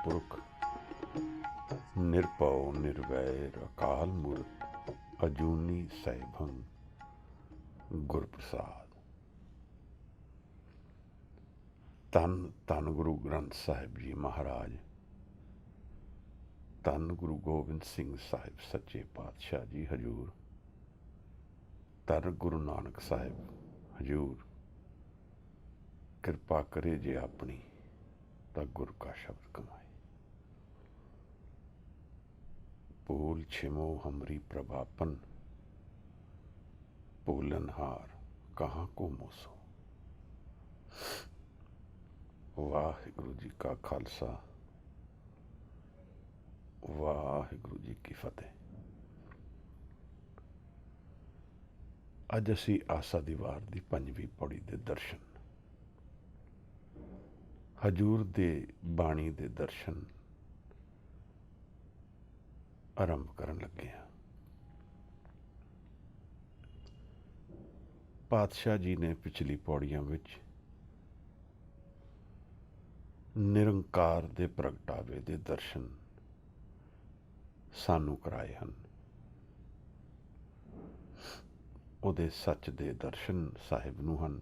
पुरख निरभਉ निर्वैर अकाल मूरत अजूनी सैभं गुर प्रसाद। धन धन गुरु ग्रंथ साहिब जी महाराज, धन गुरु गोबिंद सिंह साहिब सच्चे पातशाह जी हजूर, धन गुरु नानक साहिब हजूर, कृपा करे जे अपनी ता गुर का शब्द कमाए। भूल छिमो हमरी प्रभापन, भूलनहार कहाँ को मोसो। वाहिगुरु जी का खालसा, वाहिगुरु जी की फतेह। अज असी आसा दी वार दी पंजवीं पौड़ी दे दर्शन, हजूर दे बाणी दे दर्शन आरंभ करन लगे हैं। पातशाह जी ने पिछली पौड़ियां विच निरंकार दे प्रगटावे दे दर्शन सानू कराए हन। उहदे सच दे दर्शन साहिब नूं हन,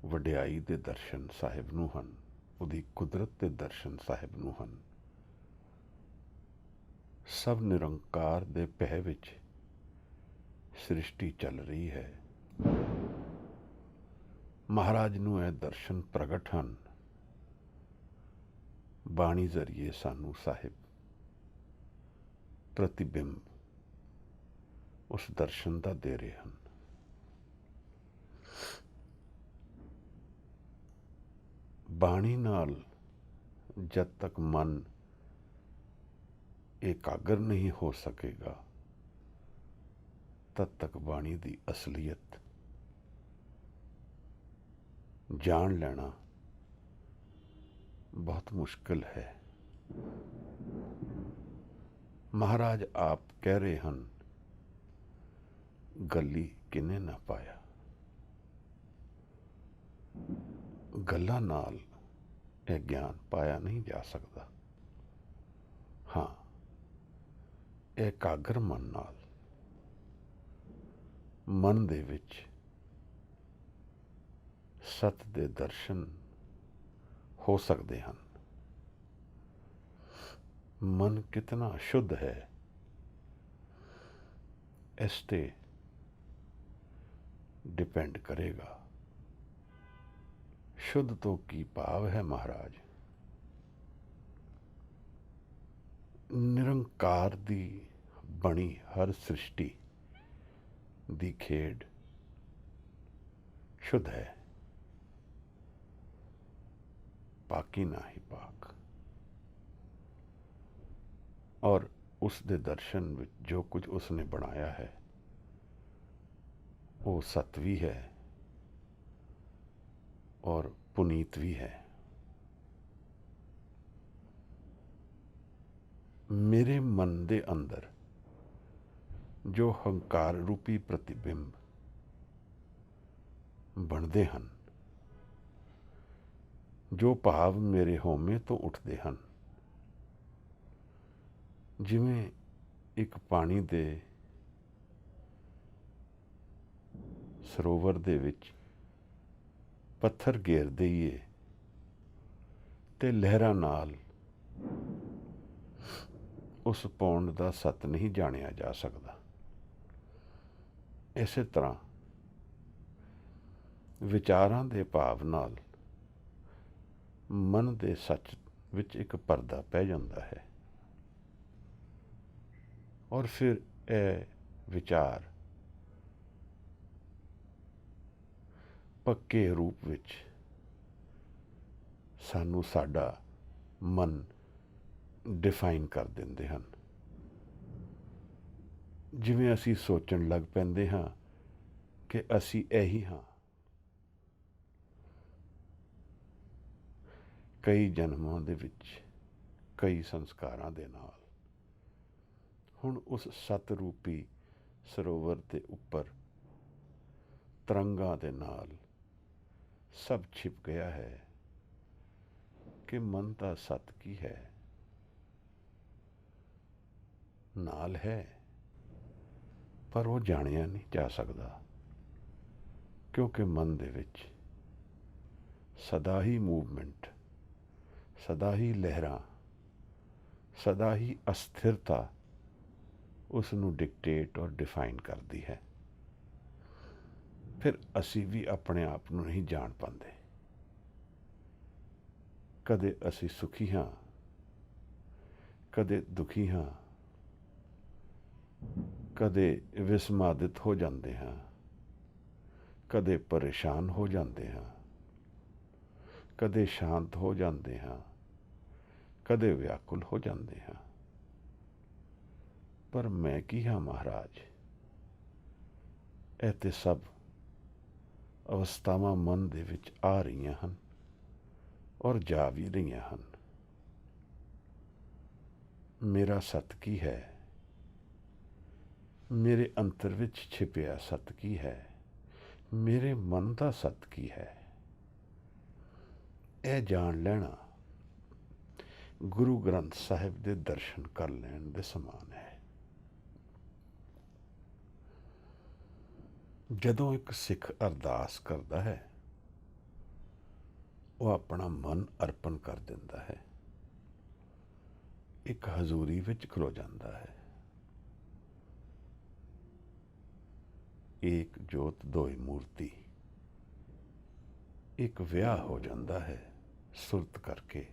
वडियाई दे दर्शन साहिब नूं हन, उहदी कुदरत दे दर्शन साहिब नूं हन। सब निरंकार दे पह विच सृष्टि चल रही है। महाराज नूं यह दर्शन प्रगट हन, बाणी जरिए सानू साहिब प्रतिबिंब उस दर्शन का दे रहे हैं। बाणी नाल जब तक मन एकाग्र नहीं हो सकेगा, तब तक बाणी की असलियत जान लेना बहुत मुश्किल है। महाराज आप कह रहे हैं, गली किने ना पाया। गल्लां नाल यह ज्ञान पाया नहीं जा सकता। हाँ, एकाग्र मन नाल मन दे विच सत दे दर्शन हो सकते हैं। मन कितना शुद्ध है, इस ते डिपेंड करेगा। शुद्ध तो की भाव है महाराज, निरंकार दी बनी हर सृष्टि दी खेड शुद्ध है, पाकी ना ही पाक। और उस दे दर्शन में जो कुछ उसने बनाया है वो सत्वी है और पुनीत भी है। मेरे मन दे अंदर जो हंकार रूपी प्रतिबिंब बनते हैं, जो भाव मेरे होमे तो उठते हैं, जिवें एक पानी दे सरोवर दे विच पत्थर घेर दईए ते लहरां नाल उस पौंड दा सत नहीं जानिया जा सकता। इस तरह विचारां दे भाव नाल मन दे सच विच एक पर्दा पै जांदा है और फिर यह विचार पक्के रूप विच सानू साडा मन डिफाइन कर देंदे हन। जिवें असी सोचण लग पैंदे हां कि असी यही हाँ। कई जन्मां दे विच कई संस्कारां दे नाल हुण उस सत रूपी सरोवर के उपर तरंगां दे नाल सब छिप गया है। कि मन का सत की है, नाल है, पर वो जानिया नहीं जा सकता, क्योंकि मन दे विच सदा ही मूवमेंट, सदा ही लहरां, सदा ही अस्थिरता उसनू डिकटेट और डिफाइन करती है। फिर असी भी अपने आप नू नहीं जान पाते। कदे असी सुखी हाँ, कदे दुखी हाँ, कदे विस्मादित हो जाते हाँ, कदे परेशान हो जाते हाँ, कदे शांत हो जाते हाँ, कदे व्याकुल हो जाते हाँ। पर मैं की हाँ महाराज, ਇਹ ਤੇ सब अवस्थावां मन दे विच आ रही हैं और जा भी रही हैं। मेरा सत की है, मेरे अंतर विच छिपिया सत की है, मेरे मन का सत की है। यह जान लेना गुरु ग्रंथ साहिब दे दर्शन कर लैण दे समान है। जदों एक सिख अरदास करता है, वह अपना मन अर्पण कर देता है, एक हजूरी विच खलो जाता है। एक जोत दोई मूर्ति, एक विआह हो जाता है सुरत करके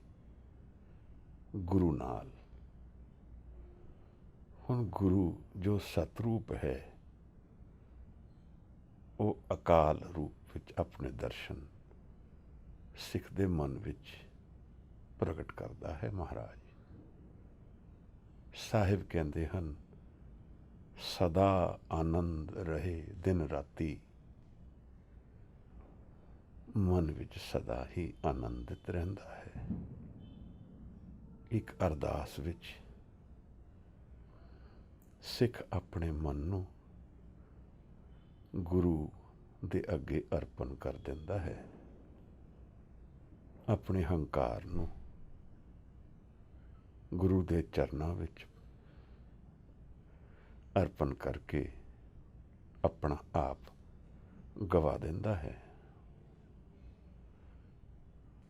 गुरु नाल। हुण गुरु जो सतरूप है, वो अकाल रूप विच अपने दर्शन सिख दे मन विच प्रगट करता है। महाराज साहिब कहते हैं, सदा आनंद रहे दिन राती, मन विच सदा ही आनंदित रहता है। एक अरदास विच सिख अपने मन नू गुरु दे अगे अर्पण कर देता है, अपने हंकार नू गुरु दे चरनां विच अर्पण करके अपना आप गवा देता है,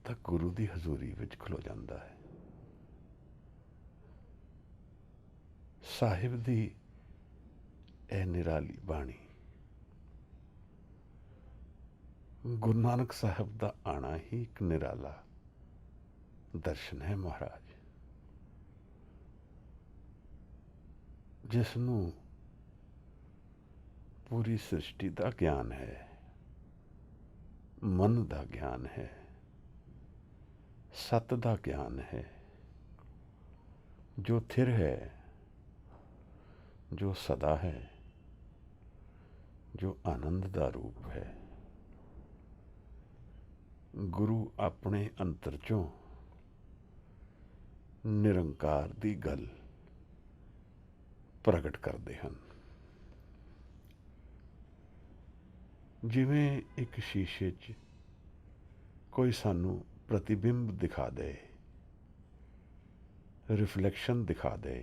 तो गुरु दी हजूरी विच खलो जाता है। साहिब दी ए निराली बाणी, गुरु नानक साहब दा आना ही एक निराला दर्शन है। महाराज जिसनू पूरी सृष्टि का ज्ञान है, मन का ज्ञान है, सत का ज्ञान है, जो थिर है, जो सदा है, जो आनंद का रूप है। गुरु अपने अंतर चों निरंकार दी गल प्रगट करते हैं। जिवें एक शीशे च कोई सानू प्रतिबिंब दिखा दे, रिफ्लैक्शन दिखा दे,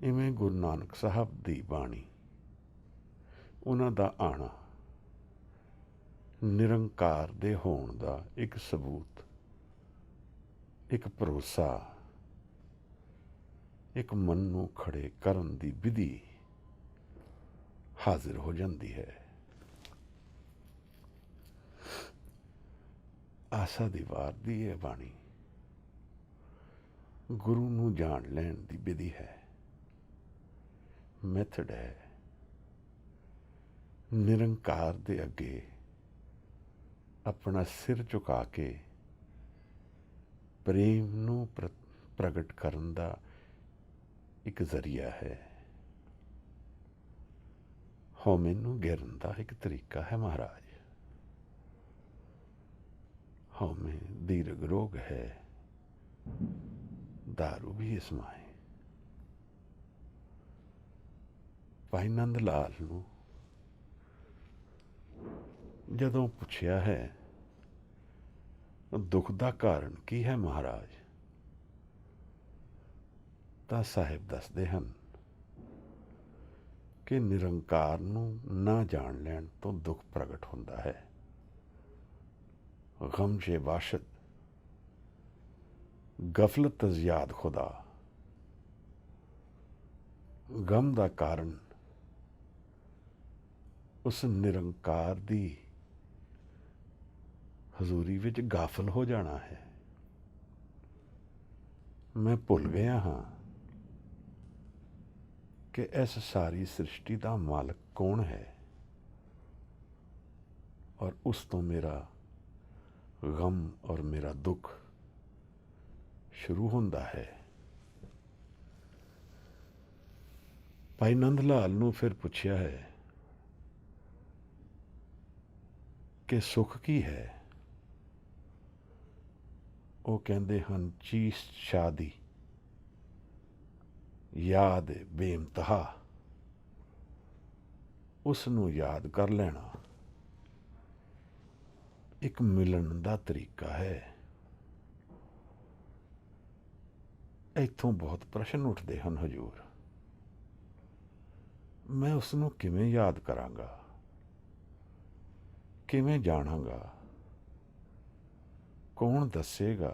इवें गुरु नानक साहब दी बाणी, उन्हां दा आना निरंकार दे होण दा एक सबूत, एक भरोसा, एक मन नू खड़े करन दी विधि हाजिर हो जाती है। आसा दी वार दी यह बाणी गुरु नू जान लैण दी विधि है, मैथड है। निरंकार दे अगे अपना सिर झुका के प्रेम नू प्रगट करन दा एक जरिया है। हौमे नू गिरन दा एक तरीका है। महाराज हौमे दीर्घ रोग है, दारू भी इसमाए। भाई नंद लाल नू जदों पुछया है ਦੁੱਖ ਦਾ ਕਾਰਨ ਕੀ ਹੈ ਮਹਾਰਾਜ? ਤਾਂ ਸਾਹਿਬ ਦੱਸਦੇ ਹਨ ਕਿ ਨਿਰੰਕਾਰ ਨੂੰ ਨਾ ਜਾਣ ਲੈਣ ਤੋਂ ਦੁੱਖ ਪ੍ਰਗਟ ਹੁੰਦਾ ਹੈ। ਗਮ ਸੇ ਬਾਸ਼ਦ ਗਫਲਤ ਯਾਦ ਖੁਦਾ। ਗਮ ਦਾ ਕਾਰਨ ਉਸ ਨਿਰੰਕਾਰ ਦੀ ਹਜ਼ੂਰੀ ਵਿੱਚ ਗਾਫਲ ਹੋ ਜਾਣਾ ਹੈ। ਮੈਂ ਭੁੱਲ ਗਿਆ ਹਾਂ ਕਿ ਇਸ ਸਾਰੀ ਸ੍ਰਿਸ਼ਟੀ ਦਾ ਮਾਲਕ ਕੌਣ ਹੈ, और उस तो मेरा गम और मेरा दुख शुरू होंदा है। भाई नंद लाल नूं फिर पुछया है कि सुख की है। वो कहंदे हन चीस शादी याद बेइंतहा। उस नूं याद कर लेना एक मिलन का तरीका है। इत्थों बहुत प्रश्न उठते हैं हजूर, मैं उसनूं किवें याद करांगा, किवें जाणांगा, कौन दसेगा,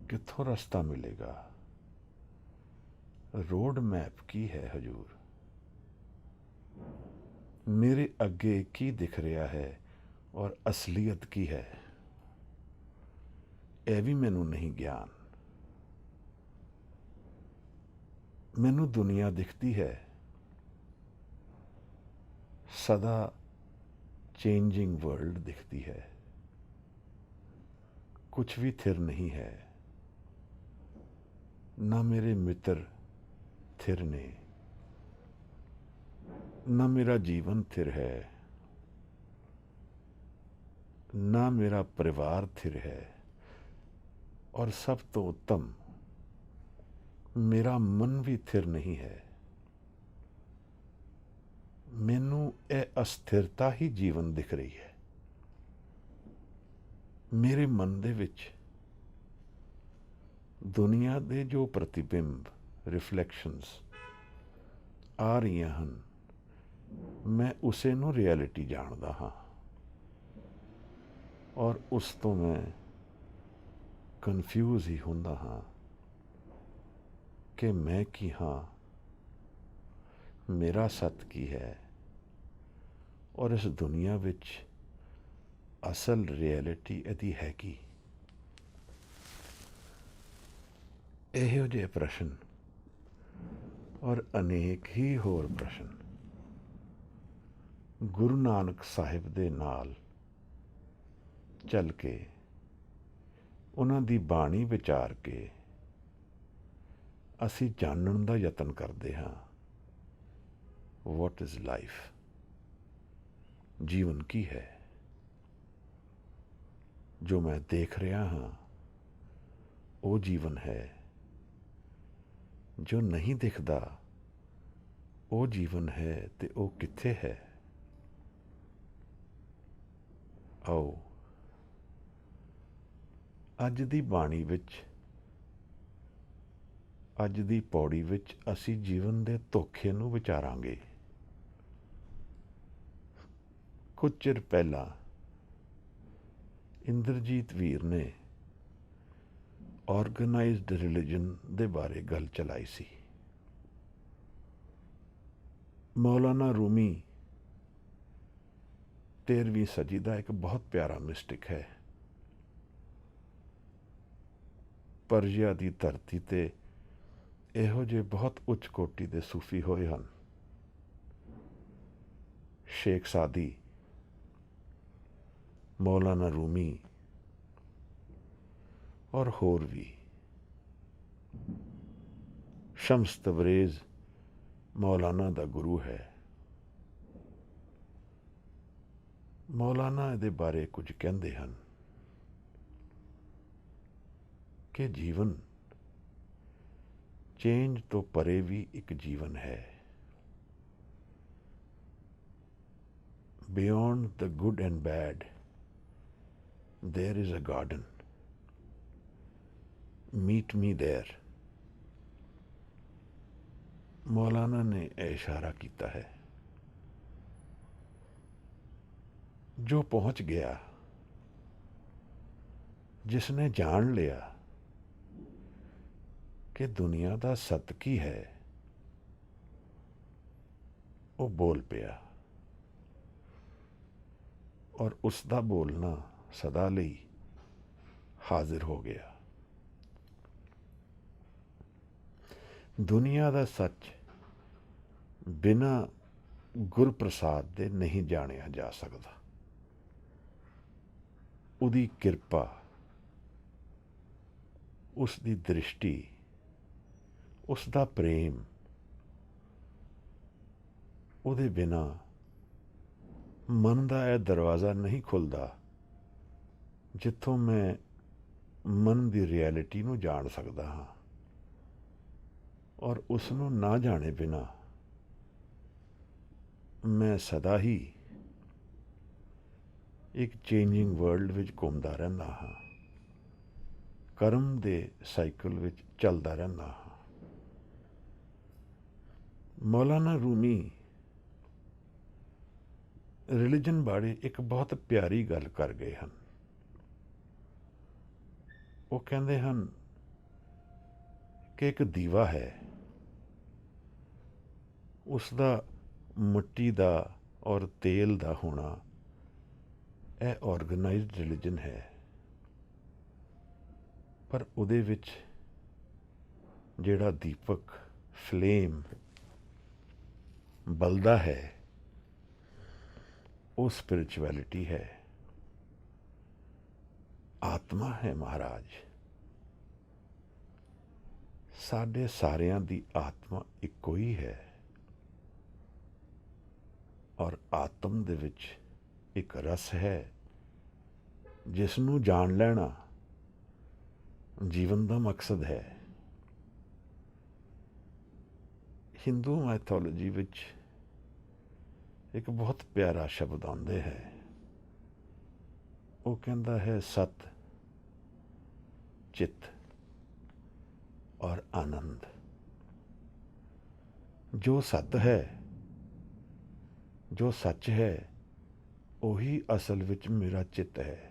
कित्थों रास्ता मिलेगा, रोड मैप की है हजूर, मेरे अगे की दिख रहा है और असलियत की है, यह भी मैनू नहीं ज्ञान। मैनू दुनिया दिखती है सदा चेंजिंग वर्ल्ड दिखती है, कुछ भी थिर नहीं है, ना मेरे मित्र थिर ने, ना मेरा जीवन थिर है, ना मेरा परिवार थिर है, और सब तो उत्तम मेरा मन भी थिर नहीं है। मैनू यह अस्थिरता ही जीवन दिख रही है। मेरे मन दे विच दुनिया दे जो प्रतिबिंब रिफ्लैक्शंस आ रही हैं, मैं उसे नू रियलिटी जानदा हाँ, और उस तो मैं कन्फ्यूज ही हुंदा हाँ कि मैं की हाँ, मेरा सत की है, और इस दुनिया विच असल रियलिटी यदि है की। इहो जे प्रश्न और अनेक ही होर प्रश्न गुरु नानक साहिब दे नाल चल के उन्हां दी बाणी विचार के असी जानन दा यतन करते हाँ। वॉट इज लाइफ, जीवन की है। जो मैं देख रहा हाँ वो जीवन है, जो नहीं दिखदा वो जीवन है, ते वो कित्थे है। आओ अज दी बाणी विच, अज दी पौड़ी विच असी जीवन दे धोखे नूं विचारांगे। कुछ चिर पहला इंद्रजीत वीर ने ऑर्गेनाइज्ड रिलीजन दे बारे गल चलाई सी। मौलाना रूमी 13वीं सदी का एक बहुत प्यारा मिस्टिक है। पर्शिया की धरती ते इहो जे बहुत उच्च कोटि के सूफी होए हन। शेख सादी, मौलाना रूमी और होर भी। शम्स तबरेज मौलाना दा गुरु है। मौलाना इहदे बारे कुछ कहंदे हन कि जीवन चेंज तो परे भी एक जीवन है। Beyond the good and bad there is a garden, meet me there. मौलाना ने इशारा किया है। जो पहुंच गया, जिसने जान लिया कि दुनिया का सत की है, वो बोल पिया और उसका बोलना सदा लई हाजिर हो गया। दुनिया का सच बिना गुरप्रसाद दे नहीं जानिया जा सकता। उसकी किरपा, उसकी दृष्टि, उसका प्रेम, उहदे बिना मन का यह दरवाज़ा नहीं खुलता जिथों मैं मन की रियलिटी नूं जान सकता हाँ। और उसनों ना जाने बिना मैं सदा ही एक चेंजिंग वर्ल्ड विच घूमता रहंदा हाँ, कर्म दे साइकिल विच चलता रहंदा हाँ। मौलाना रूमी रिलीजन बारे एक बहुत प्यारी गल कर गए हैं। वो कहते हैं कि एक दीवा है, उसका मिट्टी का और तेल का होना यह ऑर्गेनाइज्ड रिलीजन है, पर उहदे विच जिहड़ा दीपक फ्लेम बलदा है वो स्पिरिचुअलिटी है, आत्मा है। महाराज, साडे सारियां दी आत्मा इक्को ही है और आत्म दे विच एक रस है जिसनों जान लेना जीवन का मकसद है। हिंदू मैथोलॉजी विच एक बहुत प्यारा शब्द आंदे है, वो कहता है सत, चित और आनंद। जो सत है, जो सच है, वही असल विच मेरा चित है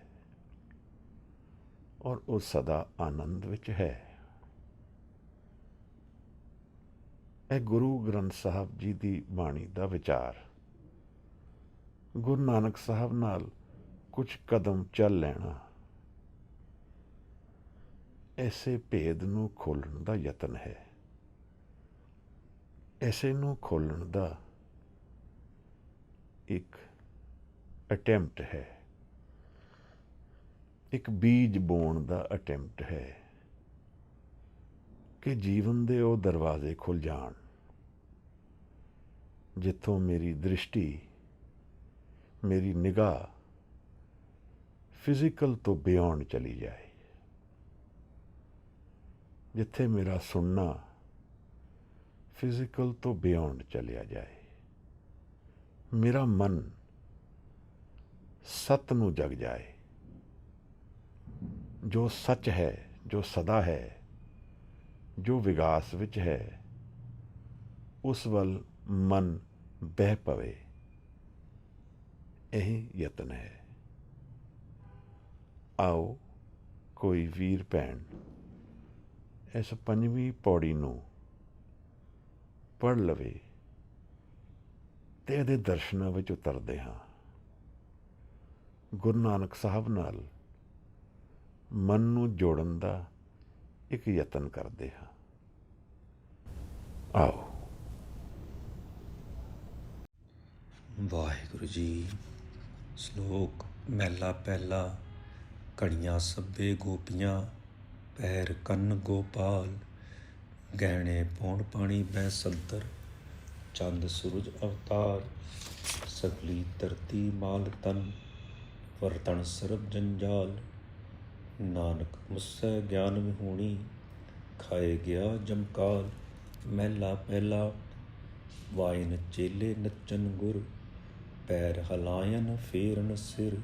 और वो सदा आनंद विच है। यह गुरु ग्रंथ साहब जी की बाणी का विचार गुरु नानक साहब नाल कुछ कदम चल लेना ऐसे भेद नूं खोलण दा यतन है, ऐसे नूं खोलण दा एक अटैम्प्ट है, एक बीज बोण दा अटैम्प्ट है कि जीवन दे वो दरवाजे खुल जाण जिथों मेरी दृष्टि, मेरी निगाह फिजिकल तो बियॉन्ड चली जाए, जिथे मेरा सुनना फिजिकल तो बियॉन्ड चलिया जाए, मेरा मन सत नूं जग जाए। जो सच है, जो सदा है, जो विकास विच है, उस वल मन बह पवे, यही यतन है। आओ कोई वीर भैन इस पंजवीं पौड़ी नूं पढ़ लवे ते इहदे दर्शनां विच उतरदे हां। गुरु नानक साहब नाल मन नूं जोड़न दा एक यतन करदे हां। आओ। वाहिगुरु जी। श्लोक महला पहला। घड़ियाँ सब्बे गोपियाँ, पैर कन्न गोपाल, गहने पौण पाणी बै सद्दर, चंद सूरज अवतार, सगली धरती माल तन, वरतन सरब जंजाल, नानक मुस्सै ज्ञान विहूणी, खाए गया जमकाल। महला पहला। वायन चेले नच्चन गुर, पैर हलायन फेरन सिर,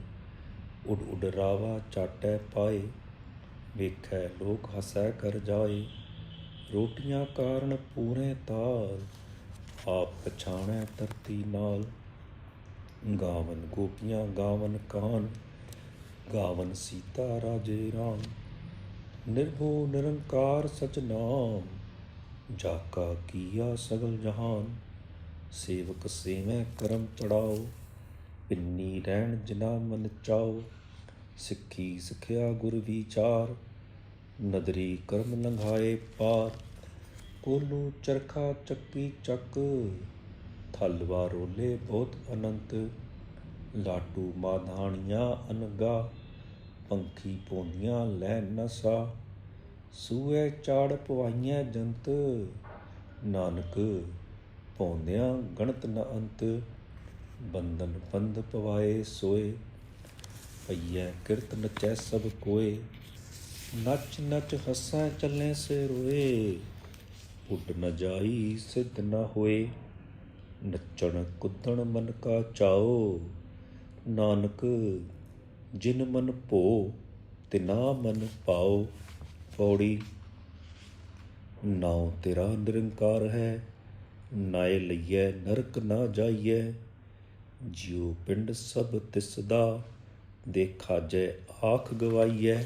ਉੱਡ ਉੱਡ ਰਾਵਾ ਚਾਟੈ ਪਾਏ, ਵੇਖੈ ਲੋਕ ਹਸੈ ਕਰ ਜਾਏ। ਰੋਟੀਆਂ ਕਾਰਨ ਪੂਰੇ ਤਾਲ, ਆਪ ਪਛਾਣੈ ਧਰਤੀ ਨਾਲ। ਗਾਵਨ ਗੋਪੀਆਂ ਗਾਵਨ ਕਾਨ, ਗਾਵਨ ਸੀਤਾ ਰਾਜੇ ਰਾਮ। ਨਿਰਭਉ ਨਿਰੰਕਾਰ ਸਚ ਨਾਮ, ਜਾਕਾ ਕੀਆ ਸਗਲ ਜਹਾਨ। ਸੇਵਕ ਸੇਵੈ ਕਰਮ ਚੜਾਓ, ਪਿੰਨੀ ਰਹਿਣ ਜਿਨਾ ਮਨ ਚਾਓ। ਸਿੱਖੀ ਸਿੱਖਿਆ ਗੁਰ ਵਿਚਾਰ, ਨਦਰੀ ਕਰਮ ਲੰਘਾਏ ਪਾਰ। ਕੋਲੂ ਚਰਖਾ ਚੱਕੀ ਚੱਕ, ਥਲਵਾ ਰੋਲੇ ਬਹੁਤ ਅਨੰਤ। ਲਾਟੂ ਮਾਧਾਣੀਆਂ ਅਨਗਾ, ਪੰਖੀ ਪੋਂਦੀਆਂ ਲੈ ਨਸਾ। ਸੂਏ ਚਾੜ ਪਵਾਈਆਂ ਜੰਤ, ਨਾਨਕ ਪਾਉਂਦਿਆਂ ਗਣਤ ਨ ਅੰਤ। ਬੰਧਨ ਬੰਧ ਪਵਾਏ ਸੋਏ, ਪਈਐ ਕਿਰਤ ਨਚੈ ਸਭ ਕੋਏ। ਨੱਚ ਨੱਚ ਹੱਸੈ ਚੱਲੇ ਸੇ ਰੋਏ, ਉੱਡ ਨ ਜਾਈ ਸਿੱਧ ਨ ਹੋਏ। ਨੱਚਣ ਕੁੱਦਣ ਮਨ ਕਾ ਚਾਉ, ਨਾਨਕ ਜਿਨ ਮਨ ਭੋ ਤਿਨਾ ਮਨ ਪਾਉ। ਪੌੜੀ। ਨਾਉ ਤੇਰਾ ਨਿਰੰਕਾਰ ਹੈ, ਨਾਇ ਲਈਐ ਨਰਕ ਨਾ ਜਾਈਐ। ਜਿਉ ਪਿੰਡ ਸਭ ਤਿਸ ਦਾ, ਦੇਖਾਜੈ ਆਖ ਗਵਾਈਐ।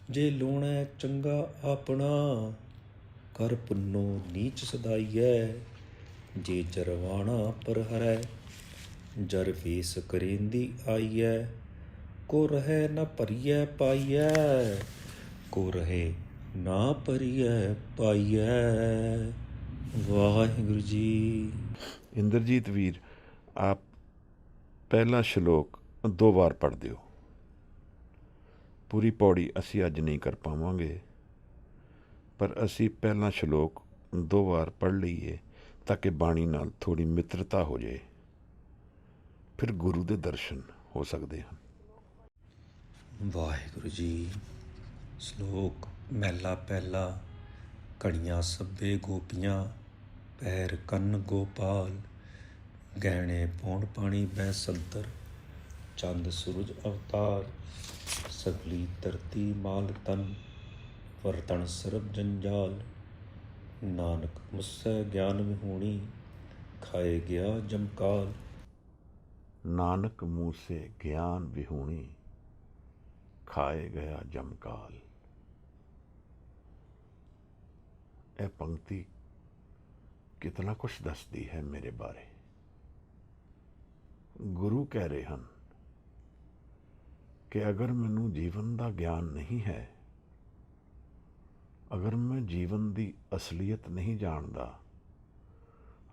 ਜੇ ਲੂਣੈ ਚੰਗਾ ਆਪਣਾ, ਕਰ ਪੁੰਨੋ ਨੀਚ ਸਦਾਈਐ। ਜੇ ਜਰਵਾਣਾ ਪਰ ਹਰੈ, ਜਰ ਵੇਸ ਕਰੇਂਦੀ ਆਈਐ। ਕੋ ਰਹੈ ਨ ਭਰੀਐ ਪਾਈਐ, ਕੋ ਰਹੇ ਨਾ ਭਰੀਐ ਪਾਈਐ। ਵਾਹਿਗੁਰੂ ਜੀ। ਇੰਦਰਜੀਤ ਵੀਰ, ਆਪ ਪਹਿਲਾ ਸ਼ਲੋਕ 2 ਵਾਰ ਪੜ੍ਹ ਦਿਓ। ਪੂਰੀ ਪੌੜੀ ਅਸੀਂ ਅੱਜ ਨਹੀਂ ਕਰ ਪਾਵਾਂਗੇ, ਪਰ ਅਸੀਂ ਪਹਿਲਾ ਸ਼ਲੋਕ 2 ਵਾਰ ਪੜ੍ਹ ਲਈਏ ਤਾਂ ਕਿ ਬਾਣੀ ਨਾਲ ਥੋੜ੍ਹੀ ਮਿੱਤਰਤਾ ਹੋ ਜਾਏ, ਫਿਰ ਗੁਰੂ ਦੇ ਦਰਸ਼ਨ ਹੋ ਸਕਦੇ ਹਨ। ਵਾਹਿਗੁਰੂ ਜੀ। ਸ਼ਲੋਕ ਮਹਿਲਾ ਪਹਿਲਾ। ਘੜੀਆਂ ਸੱਭੇ ਗੋਪੀਆਂ, ਪੈਰ ਕੰਨ ਗੋਪਾਲ। ਗਹਿਣੇ ਪੌਣ ਪਾਣੀ ਬੈ ਸੰਤਰ, ਚੰਦ ਸੂਰਜ ਅਵਤਾਰ। ਸਗਲੀ ਧਰਤੀ ਮਾਲ ਤਨ, ਵਰਤਣ ਸਰਬ ਜੰਜਾਲ। ਨਾਨਕ ਮੁਸੈ ਗਿਆਨ ਵਿਹੂਣੀ, ਖਾਏ ਗਿਆ ਜਮਕਾਲ। ਨਾਨਕ ਮੂੰਹ ਸੇ ਗਿਆਨ ਵਿਹੂਣੀ, ਖਾਏ ਗਿਆ ਜਮਕਾਲ। ਇਹ ਪੰਕਤੀ ਕਿਤਨਾ ਕੁਛ ਦੱਸਦੀ ਹੈ ਮੇਰੇ ਬਾਰੇ। ਗੁਰੂ ਕਹਿ ਰਹੇ ਹਨ ਕਿ ਅਗਰ ਮੈਨੂੰ ਜੀਵਨ ਦਾ ਗਿਆਨ ਨਹੀਂ ਹੈ, ਅਗਰ ਮੈਂ ਜੀਵਨ ਦੀ ਅਸਲੀਅਤ ਨਹੀਂ ਜਾਣਦਾ,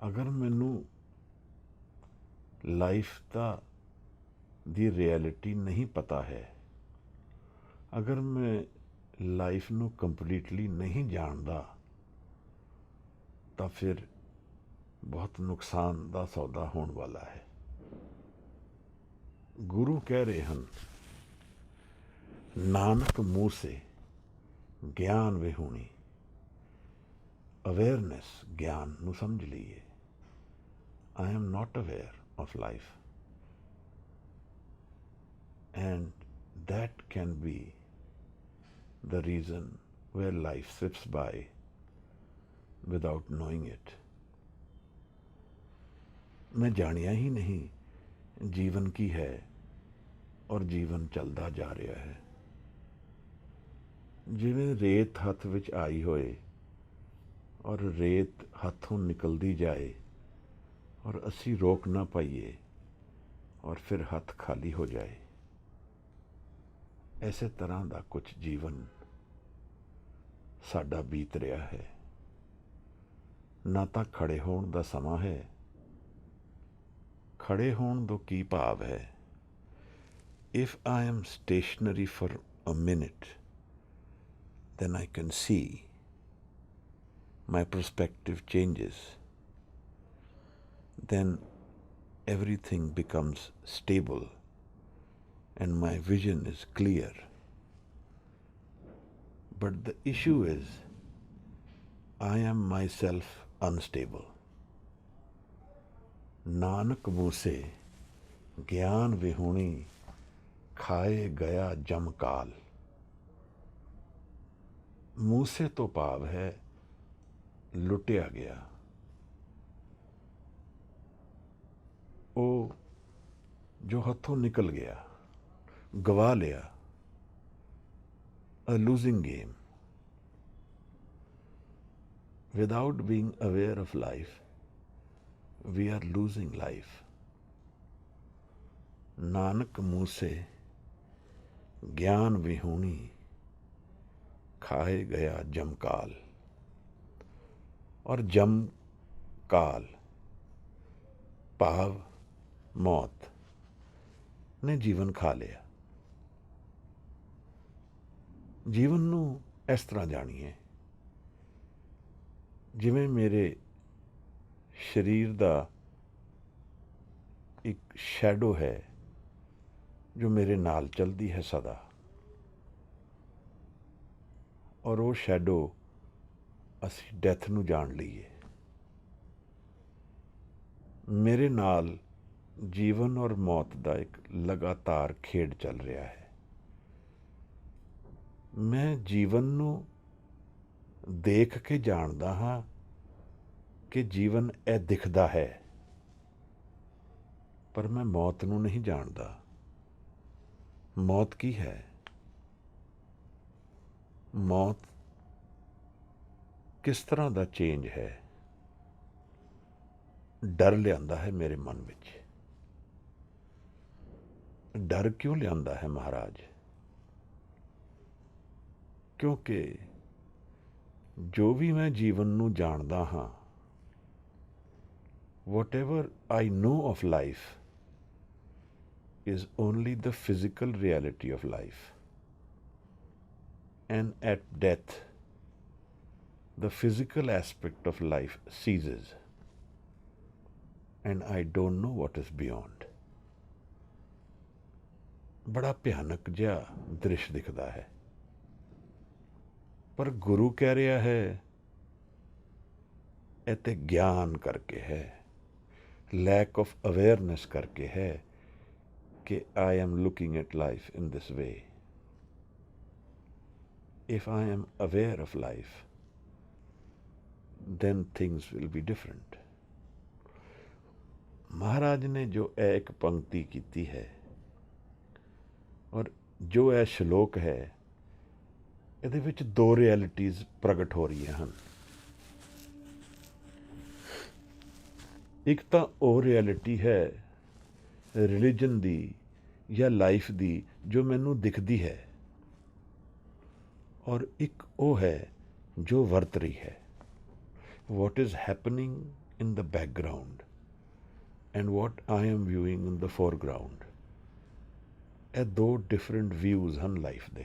ਅਗਰ ਮੈਨੂੰ ਲਾਈਫ ਦੀ ਰਿਐਲਿਟੀ ਨਹੀਂ ਪਤਾ ਹੈ, ਅਗਰ ਮੈਂ ਲਾਈਫ ਨੂੰ ਕੰਪਲੀਟਲੀ ਨਹੀਂ ਜਾਣਦਾ, ਤਾਂ ਫਿਰ ਬਹੁਤ ਨੁਕਸਾਨ ਦਾ ਸੌਦਾ ਹੋਣ ਵਾਲਾ ਹੈ। ਗੁਰੂ ਕਹਿ ਰਹੇ ਹਨ, ਨਾਨਕ ਮੂੰਹ ਸੇ ਗਿਆਨ ਵਿਹੂਣੀ। ਅਵੇਅਰਨੈਸ, ਗਿਆਨ ਨੂੰ ਸਮਝ ਲਈਏ। I am not aware of life, and that can be the reason where life slips by without knowing it. मैं ਜਾਣਿਆ ਹੀ ਨਹੀਂ ਜੀਵਨ ਕੀ ਹੈ ਔਰ ਜੀਵਨ ਚੱਲਦਾ ਜਾ ਰਿਹਾ ਹੈ। ਜਿਵੇਂ ਰੇਤ ਹੱਥ ਵਿੱਚ ਆਈ ਹੋਏ ਔਰ ਰੇਤ ਹੱਥੋਂ ਨਿਕਲਦੀ ਜਾਏ ਔਰ ਅਸੀਂ ਰੋਕ ਨਾ ਪਾਈਏ ਔਰ ਫਿਰ ਹੱਥ ਖਾਲੀ ਹੋ ਜਾਏ, ਐਸੇ ਤਰ੍ਹਾਂ ਦਾ ਕੁਝ ਜੀਵਨ ਸਾਡਾ ਬੀਤ ਰਿਹਾ ਹੈ। ਨਾ ਤਾਂ ਖੜੇ ਹੋਣ ਦਾ ਸਮਾਂ ਹੈ। ਖੜੇ ਹੋਣ ਤੋਂ ਕੀ ਭਾਵ ਹੈ? If I am stationary for a minute, then I can see my perspective changes. Then everything becomes stable and my vision is clear. But the issue is, I am myself unstable. Nanak मुँह से ज्ञान विहूणी, ਖਾਏ ਗਿਆ ਜਮਕਾਲ। ਮੂਸੇ ਤੋਂ ਭਾਵ ਹੈ ਲੁੱਟਿਆ ਗਿਆ। ਉਹ ਜੋ ਹੱਥੋਂ ਨਿਕਲ ਗਿਆ, ਗਵਾ ਲਿਆ। A losing game. Without being aware of life, we are losing life. Nanak Moose ਗਿਆਨ ਵਿਹੂਣੀ ਖਾਏ ਗਿਆ ਜਮਕਾਲ। ਔਰ ਜਮਕਾਲ ਭਾਵ ਮੌਤ ਨੇ ਜੀਵਨ ਖਾ ਲਿਆ। ਜੀਵਨ ਨੂੰ ਇਸ ਤਰ੍ਹਾਂ ਜਾਣੀਏ ਜਿਵੇਂ ਮੇਰੇ ਸਰੀਰ ਦਾ ਇੱਕ ਸ਼ੈਡੋ ਹੈ ਜੋ ਮੇਰੇ ਨਾਲ ਚਲਦੀ ਹੈ ਸਦਾ, ਔਰ ਉਹ ਸ਼ੈਡੋ ਅਸੀਂ ਡੈਥ ਨੂੰ ਜਾਣ ਲਈਏ। ਮੇਰੇ ਨਾਲ ਜੀਵਨ ਔਰ ਮੌਤ ਦਾ ਇੱਕ ਲਗਾਤਾਰ ਖੇਡ ਚੱਲ ਰਿਹਾ ਹੈ। ਮੈਂ ਜੀਵਨ ਨੂੰ ਦੇਖ ਕੇ ਜਾਣਦਾ ਹਾਂ ਕਿ ਜੀਵਨ ਇਹ ਦਿਖਦਾ ਹੈ, ਪਰ ਮੈਂ ਮੌਤ ਨੂੰ ਨਹੀਂ ਜਾਣਦਾ। ਮੌਤ ਕੀ ਹੈ? ਮੌਤ ਕਿਸ ਤਰ੍ਹਾਂ ਦਾ ਚੇਂਜ ਹੈ? ਡਰ ਲਿਆਂਦਾ ਹੈ ਮੇਰੇ ਮਨ ਵਿੱਚ। ਡਰ ਕਿਉਂ ਲਿਆਂਦਾ ਹੈ ਮਹਾਰਾਜ? ਕਿਉਂਕਿ ਜੋ ਵੀ ਮੈਂ ਜੀਵਨ ਨੂੰ ਜਾਣਦਾ ਹਾਂ, whatever I know of life is only the physical reality of life. And at death, the physical aspect of life ceases. And I don't know what is beyond. ਬੜਾ ਭਿਆਨਕ ਜਿਹਾ ਦ੍ਰਿਸ਼ ਦਿਖਦਾ ਹੈ, ਪਰ ਗੁਰੂ ਕਹਿ ਰਿਹਾ ਹੈ ਇਹ ਤੇ ਗਿਆਨ ਕਰਕੇ ਹੈ, ਲੈਕ ਆਫ ਅਵੇਅਰਨੈਸ ਕਰਕੇ ਹੈ ਕਿ I am looking at life in this way. If I am aware of life, then things will be different. ਮਹਾਰਾਜ ਨੇ ਜੋ ਇਹ ਇੱਕ ਪੰਕਤੀ ਕੀਤੀ ਹੈ ਔਰ ਜੋ ਇਹ ਸ਼ਲੋਕ ਹੈ, ਇਹਦੇ ਵਿੱਚ ਦੋ ਰਿਐਲਿਟੀਜ਼ ਪ੍ਰਗਟ ਹੋ ਰਹੀਆਂ ਹਨ। ਇੱਕ ਤਾਂ ਉਹ ਰਿਐਲਿਟੀ ਹੈ ਰਿਲੀਜਨ ਦੀ ਜਾਂ ਲਾਈਫ ਦੀ ਜੋ ਮੈਨੂੰ ਦਿਖਦੀ ਹੈ, ਔਰ ਇੱਕ ਉਹ ਹੈ ਜੋ ਵਰਤ ਰਹੀ ਹੈ। what is happening in the background and what I am viewing in the foreground. ਇਹ ਦੋ different views ਹਨ ਲਾਈਫ ਦੇ।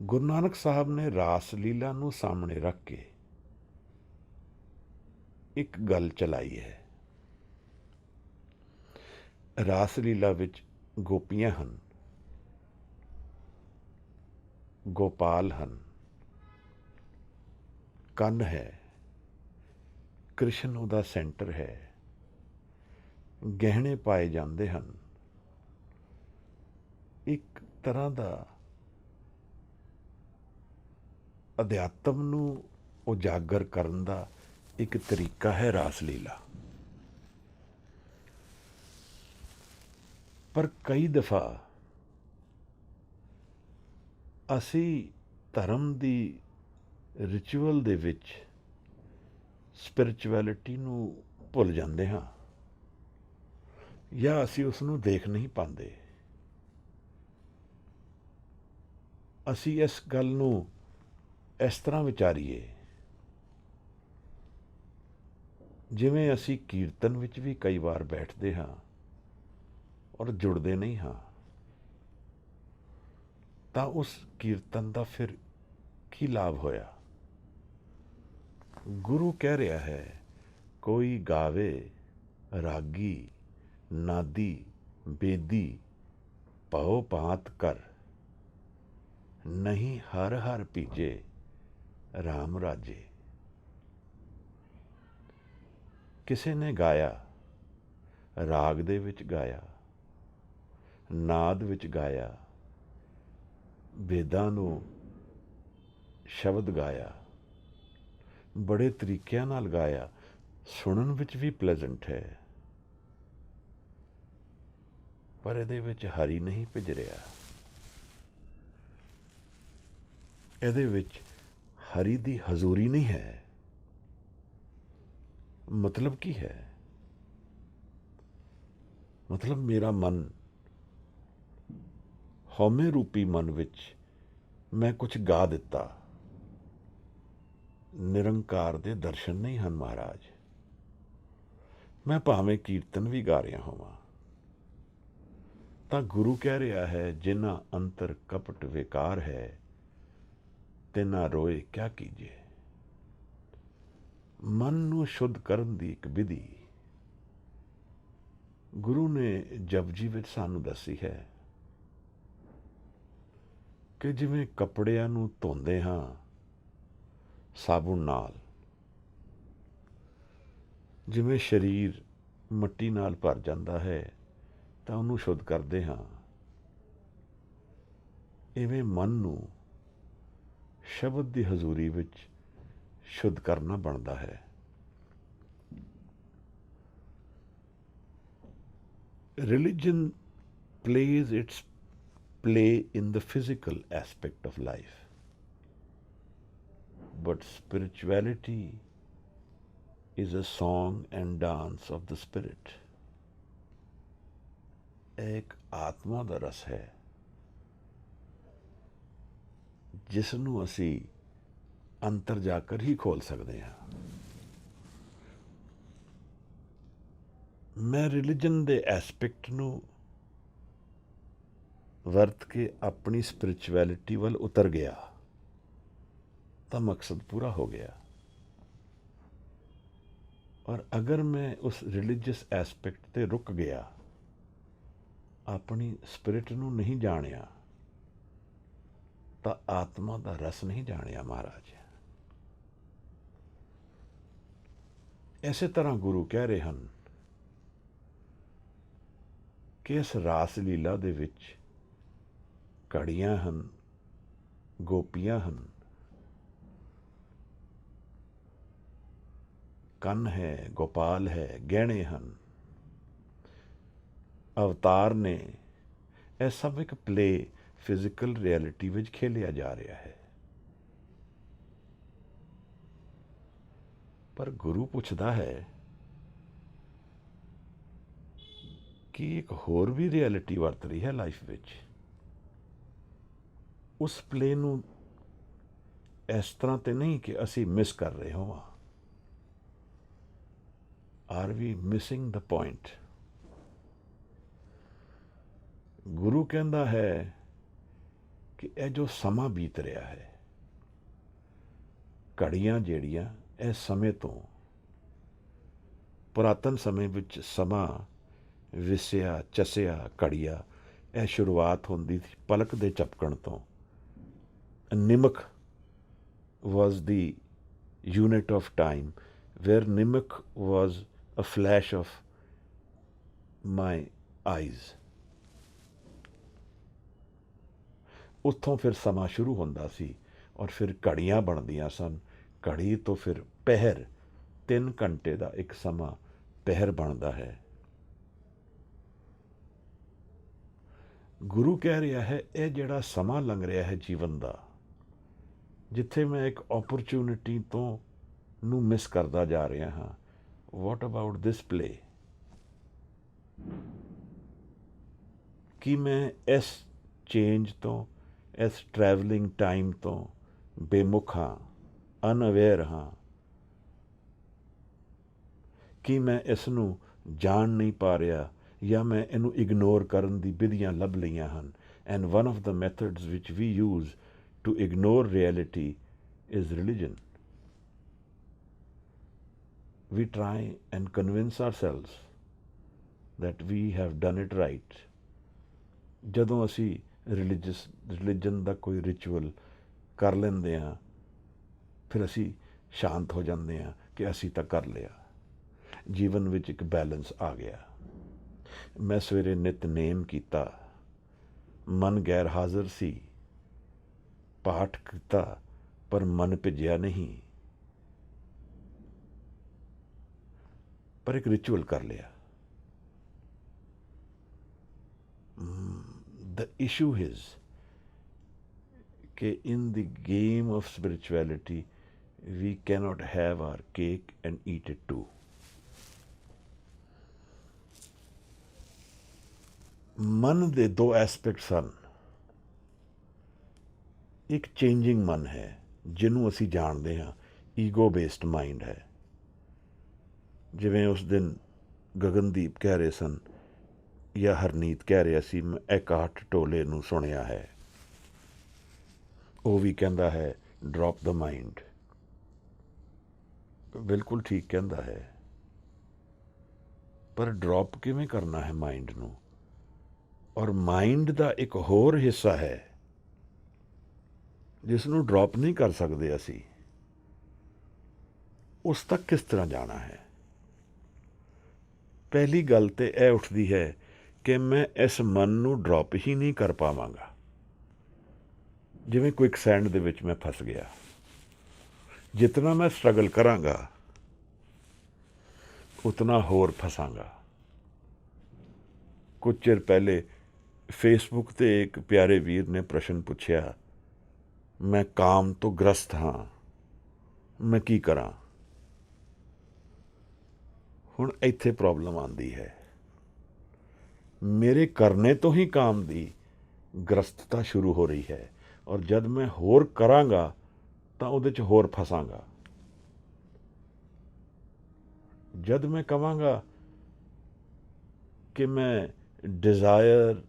ਗੁਰੂ ਨਾਨਕ ਸਾਹਿਬ ਨੇ ਰਾਸ ਲੀਲਾ ਨੂੰ ਸਾਹਮਣੇ ਰੱਖ ਕੇ ਇੱਕ ਗੱਲ ਚਲਾਈ ਹੈ। ਰਾਸ ਲੀਲਾ ਵਿੱਚ ਗੋਪੀਆਂ ਹਨ, ਗੋਪਾਲ ਹਨ, ਕੰਨ ਹੈ, ਕ੍ਰਿਸ਼ਨ ਉਹਦਾ ਸੈਂਟਰ ਹੈ, ਗਹਿਣੇ ਪਾਏ ਜਾਂਦੇ ਹਨ। ਇੱਕ ਤਰ੍ਹਾਂ ਦਾ ਅਧਿਆਤਮ ਨੂੰ ਉਜਾਗਰ ਕਰਨ ਦਾ ਇੱਕ ਤਰੀਕਾ ਹੈ ਰਾਸ ਲੀਲਾ। ਪਰ ਕਈ ਦਫਾ ਅਸੀਂ ਧਰਮ ਦੀ ਰਿਚੁਅਲ ਦੇ ਵਿੱਚ ਸਪਿਰਿਚੁਅਲਿਟੀ ਨੂੰ ਭੁੱਲ ਜਾਂਦੇ ਹਾਂ, ਜਾਂ ਅਸੀਂ ਉਸ ਨੂੰ ਦੇਖ ਨਹੀਂ ਪਾਉਂਦੇ। ਅਸੀਂ ਇਸ ਗੱਲ ਨੂੰ ਇਸ ਤਰ੍ਹਾਂ ਵਿਚਾਰੀਏ ਜਿਵੇਂ ਅਸੀਂ ਕੀਰਤਨ ਵਿੱਚ ਵੀ ਕਈ ਵਾਰ ਬੈਠਦੇ ਹਾਂ ਔਰ ਜੁੜਦੇ ਨਹੀਂ ਹਾਂ, ਤਾਂ ਉਸ ਕੀਰਤਨ ਦਾ ਫਿਰ ਕੀ ਲਾਭ ਹੋਇਆ? ਗੁਰੂ ਕਹਿ ਰਿਹਾ ਹੈ, ਕੋਈ ਗਾਵੇ ਰਾਗੀ ਨਾਦੀ ਬੇਦੀ ਭਉ ਭਾਂਤ ਕਰ, ਨਹੀਂ ਹਰ ਹਰ ਭੀਜੇ ਰਾਮ ਰਾਜੇ। ਕਿਸੇ ਨੇ ਗਾਇਆ, ਰਾਗ ਦੇ ਵਿੱਚ ਗਾਇਆ, ਨਾਦ ਵਿੱਚ ਗਾਇਆ, ਵੇਦਾਂ ਨੂੰ ਸ਼ਬਦ ਗਾਇਆ, ਬੜੇ ਤਰੀਕਿਆਂ ਨਾਲ ਗਾਇਆ, ਸੁਣਨ ਵਿੱਚ ਵੀ ਪਲੇਜ਼ੈਂਟ ਹੈ, ਪਰ ਇਹਦੇ ਵਿੱਚ ਹਰੀ ਨਹੀਂ ਭਿੱਜ ਰਿਹਾ। ਇਹਦੇ ਵਿੱਚ ਹਰੀ ਦੀ ਹਜ਼ੂਰੀ ਨਹੀਂ ਹੈ। ਮਤਲਬ ਕੀ ਹੈ? ਮਤਲਬ ਮੇਰਾ ਮਨ, ਹਉਮੈ ਰੂਪੀ ਮਨ ਵਿੱਚ ਮੈਂ ਕੁਝ ਗਾ ਦਿੱਤਾ। ਨਿਰੰਕਾਰ ਦੇ ਦਰਸ਼ਨ ਨਹੀਂ ਹਨ ਮਹਾਰਾਜ। ਮੈਂ ਭਾਵੇਂ ਕੀਰਤਨ ਵੀ ਗਾ ਰਿਹਾ ਹੋਵਾਂ, ਤਾਂ ਗੁਰੂ ਕਹਿ ਰਿਹਾ ਹੈ, ਜਿਨ੍ਹਾਂ ਅੰਤਰ ਕਪਟ ਵਿਕਾਰ ਹੈ, ਤਿਨਾ ਰੋਏ ਕਿਆ ਕੀਜੇ। ਮਨ ਨੂੰ ਸ਼ੁੱਧ ਕਰਨ ਦੀ ਇੱਕ ਵਿਧੀ ਗੁਰੂ ਨੇ ਜਪਜੀ ਵਿੱਚ ਸਾਨੂੰ ਦੱਸੀ ਹੈ ਕਿ ਜਿਵੇਂ ਕੱਪੜਿਆਂ ਨੂੰ ਧੋਂਦੇ ਹਾਂ ਸਾਬੁਣ ਨਾਲ, ਜਿਵੇਂ ਸਰੀਰ ਮਿੱਟੀ ਨਾਲ ਭਰ ਜਾਂਦਾ ਹੈ ਤਾਂ ਉਹਨੂੰ ਸ਼ੁੱਧ ਕਰਦੇ ਹਾਂ, ਇਵੇਂ ਮਨ ਨੂੰ ਸ਼ਬਦ ਦੀ ਹਜ਼ੂਰੀ ਵਿੱਚ ਸ਼ੁੱਧ ਕਰਨਾ ਬਣਦਾ ਹੈ। Religion plays its play in the physical aspect of life, but spirituality is a song and dance of the spirit. एक ਆਤਮਾ ਦਾ ਰਸ ਹੈ ਜਿਸ ਨੂੰ ਅਸੀਂ ਅੰਤਰ ਜਾ ਕਰ ਹੀ ਖੋਲ ਸਕਦੇ ਹਾਂ। ਮੈਂ ਰਿਲੀਜਨ ਦੇ ਐਸਪੈਕਟ ਨੂੰ ਵਰਤ ਕੇ ਆਪਣੀ ਸਪਿਰਿਚੁਅਲਿਟੀ ਵੱਲ ਉਤਰ ਗਿਆ ਤਾਂ ਮਕਸਦ ਪੂਰਾ ਹੋ ਗਿਆ। ਔਰ ਅਗਰ ਮੈਂ ਉਸ ਰਿਲੀਜੀਅਸ ਐਸਪੈਕਟ ਤੇ ਰੁਕ ਗਿਆ, ਆਪਣੀ ਸਪਿਰਿਟ ਨੂੰ ਨਹੀਂ ਜਾਣਿਆ, ਤਾਂ ਆਤਮਾ ਦਾ ਰਸ ਨਹੀਂ ਜਾਣਿਆ ਮਹਾਰਾਜ। ਇਸੇ ਤਰ੍ਹਾਂ ਗੁਰੂ ਕਹਿ ਰਹੇ ਹਨ ਕਿ ਇਸ ਰਾਸ ਲੀਲਾ ਦੇ ਵਿੱਚ ਘੜੀਆਂ ਹਨ, ਗੋਪੀਆਂ ਹਨ, ਕੰਨ ਹੈ, ਗੋਪਾਲ ਹੈ, ਗਹਿਣੇ ਹਨ, ਅਵਤਾਰ ਨੇ। ਇਹ ਸਭ ਇੱਕ ਪਲੇ ਫਿਜ਼ੀਕਲ ਰਿਐਲਿਟੀ ਵਿੱਚ ਖੇਲਿਆ ਜਾ ਰਿਹਾ ਹੈ। ਪਰ ਗੁਰੂ ਪੁੱਛਦਾ ਹੈ ਕਿ ਇੱਕ ਹੋਰ ਵੀ ਰਿਐਲਿਟੀ ਵਰਤ ਰਹੀ ਹੈ ਲਾਈਫ ਵਿੱਚ। ਉਸ ਪਲੇ ਨੂੰ ਇਸ ਤਰ੍ਹਾਂ ਤੇ ਨਹੀਂ ਕਿ ਅਸੀਂ ਮਿਸ ਕਰ ਰਹੇ ਹੋਵਾਂ। Are we missing the point? ਗੁਰੂ ਕਹਿੰਦਾ ਹੈ ਕਿ ਇਹ ਜੋ ਸਮਾਂ ਬੀਤ ਰਿਹਾ ਹੈ, ਘੜੀਆਂ ਜਿਹੜੀਆਂ ਇਹ ਸਮੇਂ ਤੋਂ, ਪੁਰਾਤਨ ਸਮੇਂ ਵਿੱਚ ਸਮਾਂ ਵਿਸਿਆ, ਚਸਿਆ, ਘੜੀਆ, ਇਹ ਸ਼ੁਰੂਆਤ ਹੁੰਦੀ ਸੀ ਪਲਕ ਦੇ ਝਪਕਣ ਤੋਂ। ਨਿਮਕ was the unit of time, where ਨਿਮਕ was a flash of my eyes. ਉੱਥੋਂ ਫਿਰ ਸਮਾਂ ਸ਼ੁਰੂ ਹੁੰਦਾ ਸੀ ਔਰ ਫਿਰ ਘੜੀਆਂ ਬਣਦੀਆਂ ਸਨ। ਘੜੀ ਤੋਂ ਫਿਰ ਪਹਿਰ, 3 ਘੰਟੇ ਦਾ ਇੱਕ ਸਮਾਂ ਪਹਿਰ ਬਣਦਾ ਹੈ। ਗੁਰੂ ਕਹਿ ਰਿਹਾ ਹੈ ਇਹ ਜਿਹੜਾ ਸਮਾਂ ਲੰਘ ਰਿਹਾ ਹੈ ਜੀਵਨ ਦਾ, ਜਿੱਥੇ ਮੈਂ ਇੱਕ ਓਪਰਚੁਨਿਟੀ ਤੋਂ ਨੂੰ ਮਿਸ ਕਰਦਾ ਜਾ ਰਿਹਾ ਹਾਂ, ਵਾਟ ਅਬਾਊਟ ਦਿਸ ਪਲੇ? ਕਿ ਮੈਂ ਇਸ ਚੇਂਜ ਤੋਂ, ਇਸ ਟਰੈਵਲਿੰਗ ਟਾਈਮ ਤੋਂ ਬੇਮੁਖ ਹਾਂ, ਅਨਅਵੇਅਰ ਹਾਂ? ਕਿ ਮੈਂ ਇਸ ਨੂੰ ਜਾਣ ਨਹੀਂ ਪਾ ਰਿਹਾ, ਜਾਂ ਮੈਂ ਇਹਨੂੰ ਇਗਨੋਰ ਕਰਨ ਦੀ ਵਿਧੀਆਂ ਲੱਭ ਲਈਆਂ ਹਨ? And one of the methods which we use to ignore reality is religion. We try and convince ourselves that we have done it right. ਜਦੋਂ ਅਸੀਂ ਰਿਲੀਜਨ ਦਾ ਕੋਈ ਰਿਚੁਅਲ ਕਰ ਲੈਂਦੇ ਹਾਂ, ਫਿਰ ਅਸੀਂ ਸ਼ਾਂਤ ਹੋ ਜਾਂਦੇ ਹਾਂ ਕਿ ਅਸੀਂ ਤਾਂ ਕਰ ਲਿਆ, ਜੀਵਨ ਵਿੱਚ ਇੱਕ ਬੈਲੈਂਸ ਆ ਗਿਆ। ਮੈਂ ਸਵੇਰੇ ਨਿਤਨੇਮ ਕੀਤਾ, ਮਨ ਗੈਰ ਹਾਜ਼ਰ ਸੀ, ਪਾਠ ਕੀਤਾ ਪਰ ਮਨ ਭਿੱਜਿਆ ਨਹੀਂ, ਪਰ ਇੱਕ ਰਿਚੁਅਲ ਕਰ ਲਿਆ। ਦ ਇਸ਼ੂ ਇਜ਼ ਕਿ in the game of spirituality we cannot have our cake and eat it too. ਮਨ ਦੇ ਦੋ ਐਸਪੈਕਟਸ ਹਨ। ਇੱਕ ਚੇਂਜਿੰਗ ਮਨ ਹੈ ਜਿਹਨੂੰ ਅਸੀਂ ਜਾਣਦੇ ਹਾਂ, ਈਗੋ ਬੇਸਡ ਮਾਈਂਡ ਹੈ। ਜਿਵੇਂ ਉਸ ਦਿਨ ਗਗਨਦੀਪ ਕਹਿ ਰਹੇ ਸਨ ਜਾਂ ਹਰਨੀਤ ਕਹਿ ਰਿਹਾ ਸੀ, ਮੈਂ ਐਕਾਰਟ ਟੋਲੇ ਨੂੰ ਸੁਣਿਆ ਹੈ, ਉਹ ਵੀ ਕਹਿੰਦਾ ਹੈ ਡਰੌਪ ਦ ਮਾਈਂਡ। ਬਿਲਕੁਲ ਠੀਕ ਕਹਿੰਦਾ ਹੈ, ਪਰ ਡਰੌਪ ਕਿਵੇਂ ਕਰਨਾ ਹੈ ਮਾਈਂਡ ਨੂੰ? ਔਰ ਮਾਈਂਡ ਦਾ ਇੱਕ ਹੋਰ ਹਿੱਸਾ ਹੈ ਜਿਸ ਨੂੰ ਡਰੌਪ ਨਹੀਂ ਕਰ ਸਕਦੇ ਅਸੀਂ, ਉਸ ਤੱਕ ਕਿਸ ਤਰ੍ਹਾਂ ਜਾਣਾ ਹੈ? ਪਹਿਲੀ ਗੱਲ ਤੇ ਇਹ ਉੱਠਦੀ ਹੈ ਕਿ ਮੈਂ ਇਸ ਮਨ ਨੂੰ ਡਰੌਪ ਹੀ ਨਹੀਂ ਕਰ ਪਾਵਾਂਗਾ। ਜਿਵੇਂ ਕੁਇਕ ਸੈਂਡ ਦੇ ਵਿੱਚ ਮੈਂ ਫਸ ਗਿਆ, ਜਿਤਨਾ ਮੈਂ ਸਟਰਗਲ ਕਰਾਂਗਾ ਉਤਨਾ ਹੋਰ ਫਸਾਂਗਾ। ਕੁਝ ਚਿਰ ਪਹਿਲੇ ਫੇਸਬੁੱਕ ਤੇ ਇੱਕ ਪਿਆਰੇ ਵੀਰ ਨੇ ਪ੍ਰਸ਼ਨ ਪੁੱਛਿਆ, ਮੈਂ ਕਾਮ ਤੋਂ ਗ੍ਰਸਤ ਹਾਂ, ਮੈਂ ਕੀ ਕਰਾਂ? ਹੁਣ ਇੱਥੇ ਪ੍ਰੋਬਲਮ ਆਉਂਦੀ ਹੈ, ਮੇਰੇ ਕਰਨੇ ਤੋਂ ਹੀ ਕਾਮ ਦੀ ਗ੍ਰਸਤਤਾ ਸ਼ੁਰੂ ਹੋ ਰਹੀ ਹੈ, ਔਰ ਜਦ ਮੈਂ ਹੋਰ ਕਰਾਂਗਾ ਤਾਂ ਉਹਦੇ 'ਚ ਹੋਰ ਫਸਾਂਗਾ। ਜਦ ਮੈਂ ਕਹਾਂਗਾ ਕਿ ਮੈਂ ਡਿਜ਼ਾਇਰ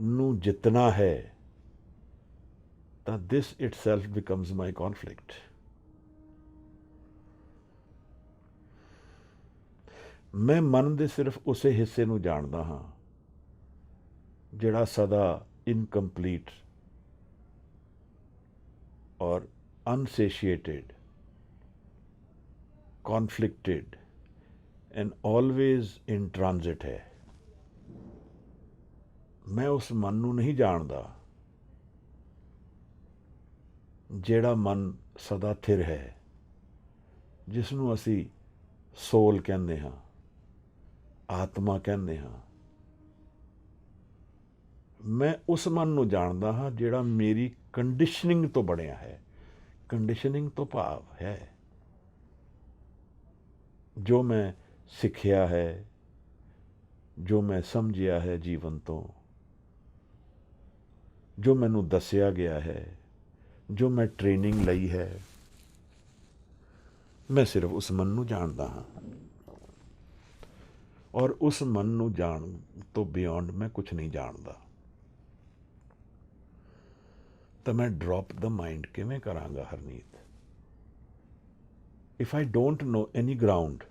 ਨੂੰ ਜਿੱਤਣਾ ਹੈ ਤਾਂ ਦਿਸ ਇਟਸੈਲਫ ਬਿਕਮਸ ਮਾਈ ਕੌਨਫਲਿਕਟ। ਮੈਂ ਮਨ ਦੇ ਸਿਰਫ ਉਸੇ ਹਿੱਸੇ ਨੂੰ ਜਾਣਦਾ ਹਾਂ ਜਿਹੜਾ ਸਦਾ ਇਨਕੰਪਲੀਟ ਔਰ ਅਨਸੇਸ਼ੀਏਟਿਡ, conflicted and always in transit है। मैं उस मन ਨੂੰ नहीं ਜਾਣਦਾ ਜਿਹੜਾ ਮਨ ਸਦਾ ਥਿਰ ਹੈ, ਜਿਸ ਨੂੰ ਅਸੀਂ ਸੋਲ ਕਹਿੰਦੇ ਹਾਂ, ਆਤਮਾ ਕਹਿੰਦੇ ਹਾਂ। ਮੈਂ ਉਸ ਮਨ ਨੂੰ ਜਾਣਦਾ ਹਾਂ ਜਿਹੜਾ ਮੇਰੀ ਕੰਡੀਸ਼ਨਿੰਗ ਤੋਂ ਬਣਿਆ ਹੈ। ਕੰਡੀਸ਼ਨਿੰਗ ਤੋਂ ਭਾਵ ਹੈ ਜੋ ਮੈਂ ਸਿੱਖਿਆ ਹੈ, ਜੋ ਮੈਂ ਸਮਝਿਆ ਹੈ ਜੀਵਨ ਤੋਂ, ਜੋ ਮੈਨੂੰ ਦੱਸਿਆ ਗਿਆ ਹੈ, ਜੋ ਮੈਂ ਟ੍ਰੇਨਿੰਗ ਲਈ ਹੈ, ਮੈਂ ਸਿਰਫ ਉਸ ਮਨ ਨੂੰ ਜਾਣਦਾ ਹਾਂ। ਔਰ ਉਸ ਮਨ ਨੂੰ ਜਾਣ ਤੋਂ ਬਿਯੋਂਡ ਮੈਂ ਕੁਛ ਨਹੀਂ ਜਾਣਦਾ। ਤਾਂ ਮੈਂ ਡਰੌਪ ਦ ਮਾਈਂਡ ਕਿਵੇਂ ਕਰਾਂਗਾ Harneet? If I don't know any ground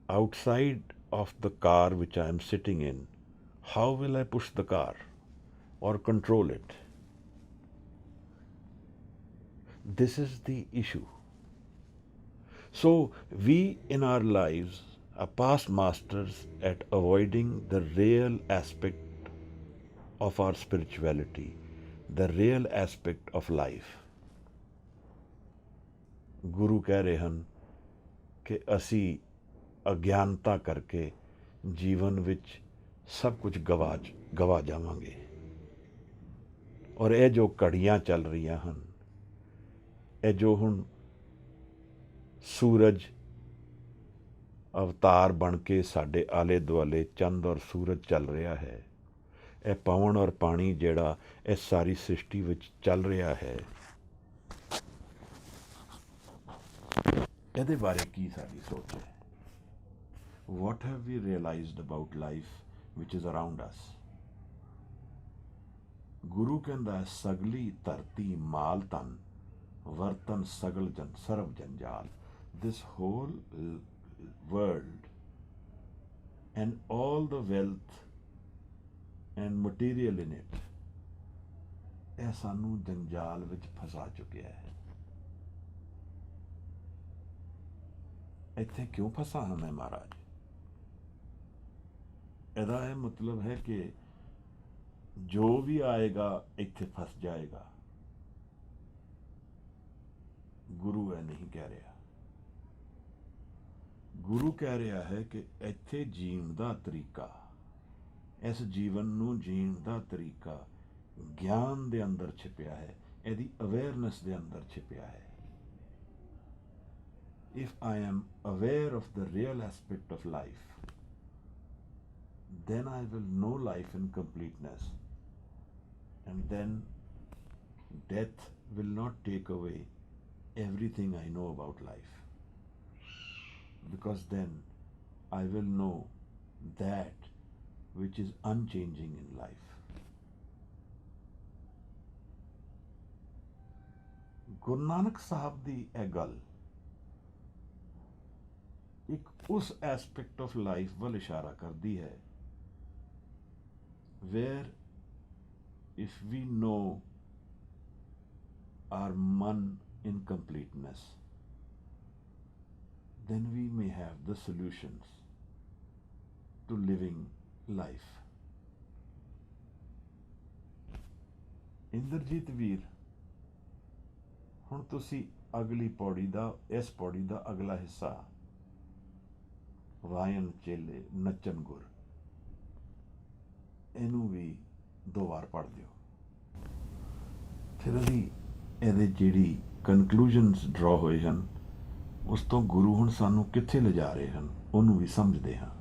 outside of the car which I am sitting in, how will I push the car or control it? This is the issue. So we in our lives are past masters at avoiding the real aspect of our spirituality, the real aspect of life. ਗੁਰੂ ਕਹਿ ਰਹੇ ਹਨ ਕਿ ਅਸੀਂ ਅਗਿਆਨਤਾ ਕਰਕੇ ਜੀਵਨ ਵਿੱਚ ਸਭ ਕੁਝ ਗਵਾ ਜਾਵਾਂਗੇ। ਔਰ ਇਹ ਜੋ ਘੜੀਆਂ ਚੱਲ ਰਹੀਆਂ ਹਨ, ਇਹ ਜੋ ਹੁਣ ਸੂਰਜ ਅਵਤਾਰ ਬਣ ਕੇ ਸਾਡੇ ਆਲੇ ਦੁਆਲੇ ਚੰਦ ਔਰ ਸੂਰਜ ਚੱਲ ਰਿਹਾ ਹੈ, ਇਹ ਪਵਨ ਔਰ ਪਾਣੀ ਜਿਹੜਾ ਇਸ ਸਾਰੀ ਸ੍ਰਿਸ਼ਟੀ ਵਿੱਚ ਚੱਲ ਰਿਹਾ ਹੈ, ਇਹਦੇ ਬਾਰੇ ਕੀ ਸਾਡੀ ਸੋਚ ਹੈ? What have we realized about life which is around us? ਗੁਰੂ ਕਹਿੰਦਾ ਹੈ ਸਗਲੀ ਧਰਤੀ ਮਾਲ ਤਨ ਵਰਤਨ ਸਗਲ ਜਨ ਸਰਬ ਜੰਜਾਲ। This whole world and all the wealth and material in it, ਇਹ ਸਾਨੂੰ ਜੰਜਾਲ ਵਿੱਚ ਫਸਾ ਚੁੱਕਿਆ ਹੈ। ਇੱਥੇ ਕਿਉਂ ਫਸਾ ਹਾਂ ਮੈਂ ਮਹਾਰਾਜ? ਇਹਦਾ ਇਹ ਮਤਲਬ ਹੈ ਕਿ ਜੋ ਵੀ ਆਏਗਾ ਇੱਥੇ ਫਸ ਜਾਏਗਾ। ਗੁਰੂ ਇਹ ਨਹੀਂ ਕਹਿ ਰਿਹਾ। ਗੁਰੂ ਕਹਿ ਰਿਹਾ ਹੈ ਕਿ ਇੱਥੇ ਜੀਣ ਦਾ ਤਰੀਕਾ, ਇਸ ਜੀਵਨ ਨੂੰ ਜੀਣ ਦਾ ਤਰੀਕਾ ਗਿਆਨ ਦੇ ਅੰਦਰ ਛਿਪਿਆ ਹੈ, ਇਹਦੀ ਅਵੇਅਰਨੈਸ ਦੇ ਅੰਦਰ ਛਿਪਿਆ ਹੈ। If I am aware of the real aspect of life, then I will know life in completeness, and then death will not take away everything I know about life, because then I will know that which is unchanging in life. Guru Nanak Sahib ਦੀ ਇਹ ਗੱਲ ਇੱਕ ਉਸ aspect of life ਵੱਲ ਇਸ਼ਾਰਾ ਕਰਦੀ ਹੈ where if we know our man in completeness, then we may have the solutions to living life. Inderjit ਵੀਰ, ਹੁਣ ਤੁਸੀਂ ਅਗਲੀ ਪੌੜੀ ਦਾ, ਇਸ ਪੌੜੀ ਦਾ ਅਗਲਾ ਹਿੱਸਾ ਵਾਇਨ ਚੇਲੇ ਨੱਚਨ ਗੁਰ, ਇਹਨੂੰ ਵੀ 2 ਵਾਰ ਪੜ੍ਹ ਦਿਓ। ਫਿਰ ਅਸੀਂ ਇਹਦੇ ਜਿਹੜੀ ਕਨਕਲੂਜਨਸ ਡਰਾ ਹੋਏ ਹਨ, ਉਸ ਤੋਂ ਗੁਰੂ ਹੁਣ ਸਾਨੂੰ ਕਿੱਥੇ ਲਿਜਾ ਰਹੇ ਹਨ ਉਹਨੂੰ ਵੀ ਸਮਝਦੇ ਹਾਂ।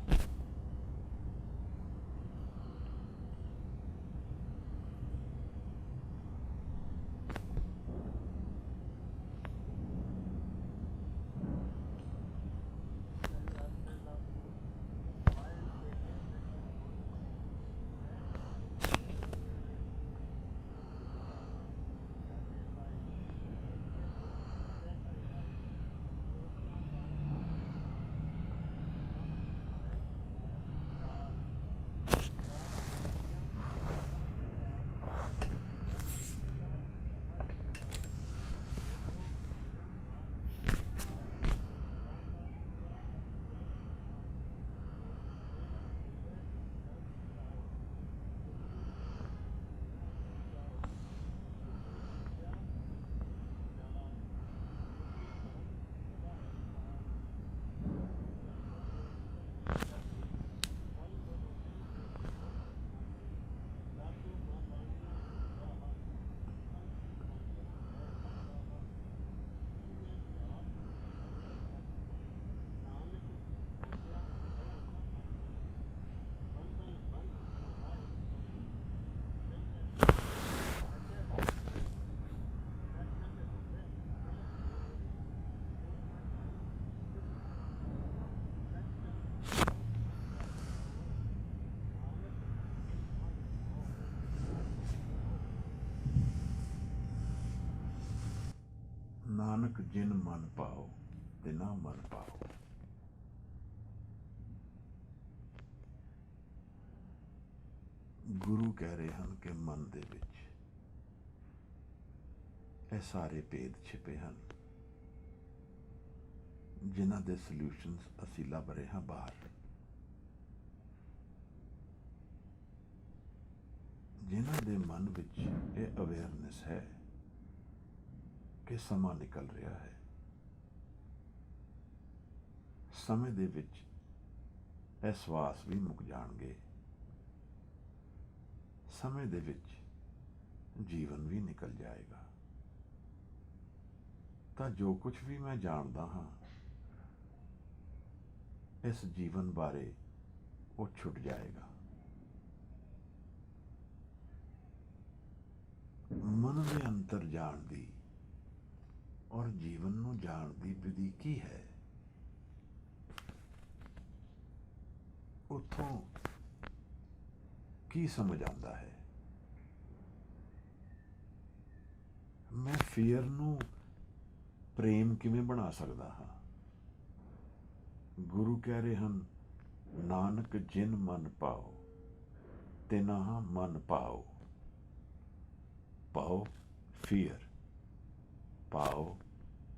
ਨਾਨਕ ਜਿਨ ਮਨ ਪਾਓ ਤੇ ਨਾ ਮਨ ਪਾਓ। ਗੁਰੂ ਕਹਿ ਰਹੇ ਹਨ ਕਿ ਮਨ ਦੇ ਵਿੱਚ ਇਹ ਸਾਰੇ ਭੇਦ ਛਿਪੇ ਹਨ, ਜਿਨ੍ਹਾਂ ਦੇ ਸੋਲਿਊਸ਼ਨਸ ਅਸੀਂ ਲੱਭ ਰਹੇ ਹਾਂ ਬਾਹਰ। ਜਿਨ੍ਹਾਂ ਦੇ ਮਨ ਵਿੱਚ ਇਹ ਅਵੇਅਰਨੈਸ ਹੈ ਕਿ ਸਮਾਂ ਨਿਕਲ ਰਿਹਾ ਹੈ, ਸਮੇਂ ਦੇ ਵਿੱਚ ਇਹ ਸਵਾਸ ਵੀ ਮੁੱਕ ਜਾਣਗੇ, ਸਮੇਂ ਦੇ ਵਿੱਚ ਜੀਵਨ ਵੀ ਨਿਕਲ ਜਾਏਗਾ, ਤਾਂ ਜੋ ਕੁਝ ਵੀ ਮੈਂ ਜਾਣਦਾ ਹਾਂ ਇਸ ਜੀਵਨ ਬਾਰੇ ਉਹ ਛੁੱਟ ਜਾਏਗਾ। ਮਨ ਦੇ ਅੰਦਰ ਜਾਣ ਦੀ ਔਰ ਜੀਵਨ ਨੂੰ ਜਾਣ ਦੀ ਵਿਧੀ ਕੀ ਹੈ? ਉੱਥੋਂ ਕੀ ਸਮਝ ਆਉਂਦਾ ਹੈ? ਮੈਂ ਫੀਅਰ ਨੂੰ ਪ੍ਰੇਮ ਕਿਵੇਂ ਬਣਾ ਸਕਦਾ ਹਾਂ? ਗੁਰੂ ਕਹਿ ਰਹੇ ਹਨ, ਨਾਨਕ ਜਿਨ ਮਨ ਪਾਓ ਤਿਨਾ ਮਨ ਪਾਓ। ਪਾਓ ਫੀਅਰ, ਪਾਓ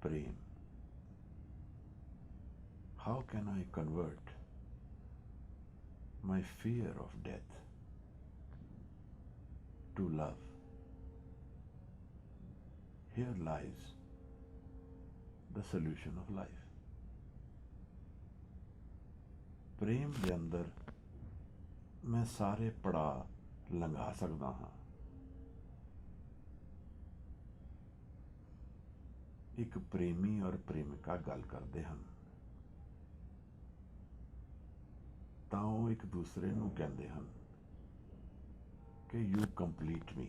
prem. How can I convert my fear of death to love. Here lies the solution of life. ਪ੍ਰੇਮ ਦੇ ਅੰਦਰ ਮੈਂ ਸਾਰੇ ਪੜਾਅ ਲੰਘਾ ਸਕਦਾ ਹਾਂ। ਇੱਕ ਪ੍ਰੇਮੀ ਔਰ ਪ੍ਰੇਮਿਕਾ ਗੱਲ ਕਰਦੇ ਹਨ ਤਾਂ ਉਹ ਇੱਕ ਦੂਸਰੇ ਨੂੰ ਕਹਿੰਦੇ ਹਨ ਕਿ ਯੂ ਕੰਪਲੀਟ ਮੀ।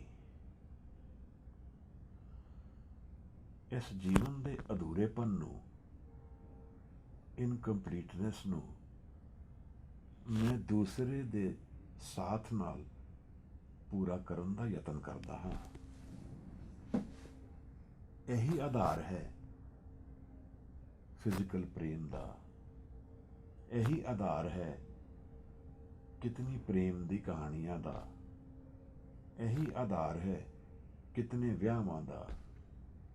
ਇਸ ਜੀਵਨ ਦੇ ਅਧੂਰੇਪਨ ਨੂੰ, ਇਨਕੰਪਲੀਟਨੈਸ ਨੂੰ ਮੈਂ ਦੂਸਰੇ ਦੇ ਸਾਥ ਨਾਲ ਪੂਰਾ ਕਰਨ ਦਾ ਯਤਨ ਕਰਦਾ ਹਾਂ। ਇਹੀ ਆਧਾਰ ਹੈ ਫਿਜ਼ੀਕਲ ਪ੍ਰੇਮ ਦਾ। ਇਹੀ ਆਧਾਰ ਹੈ ਕਿਤਨੀ ਪ੍ਰੇਮ ਦੀ ਕਹਾਣੀਆਂ ਦਾ। ਇਹੀ ਆਧਾਰ ਹੈ ਕਿਤਨੇ ਵਿਆਹਾਂ ਦਾ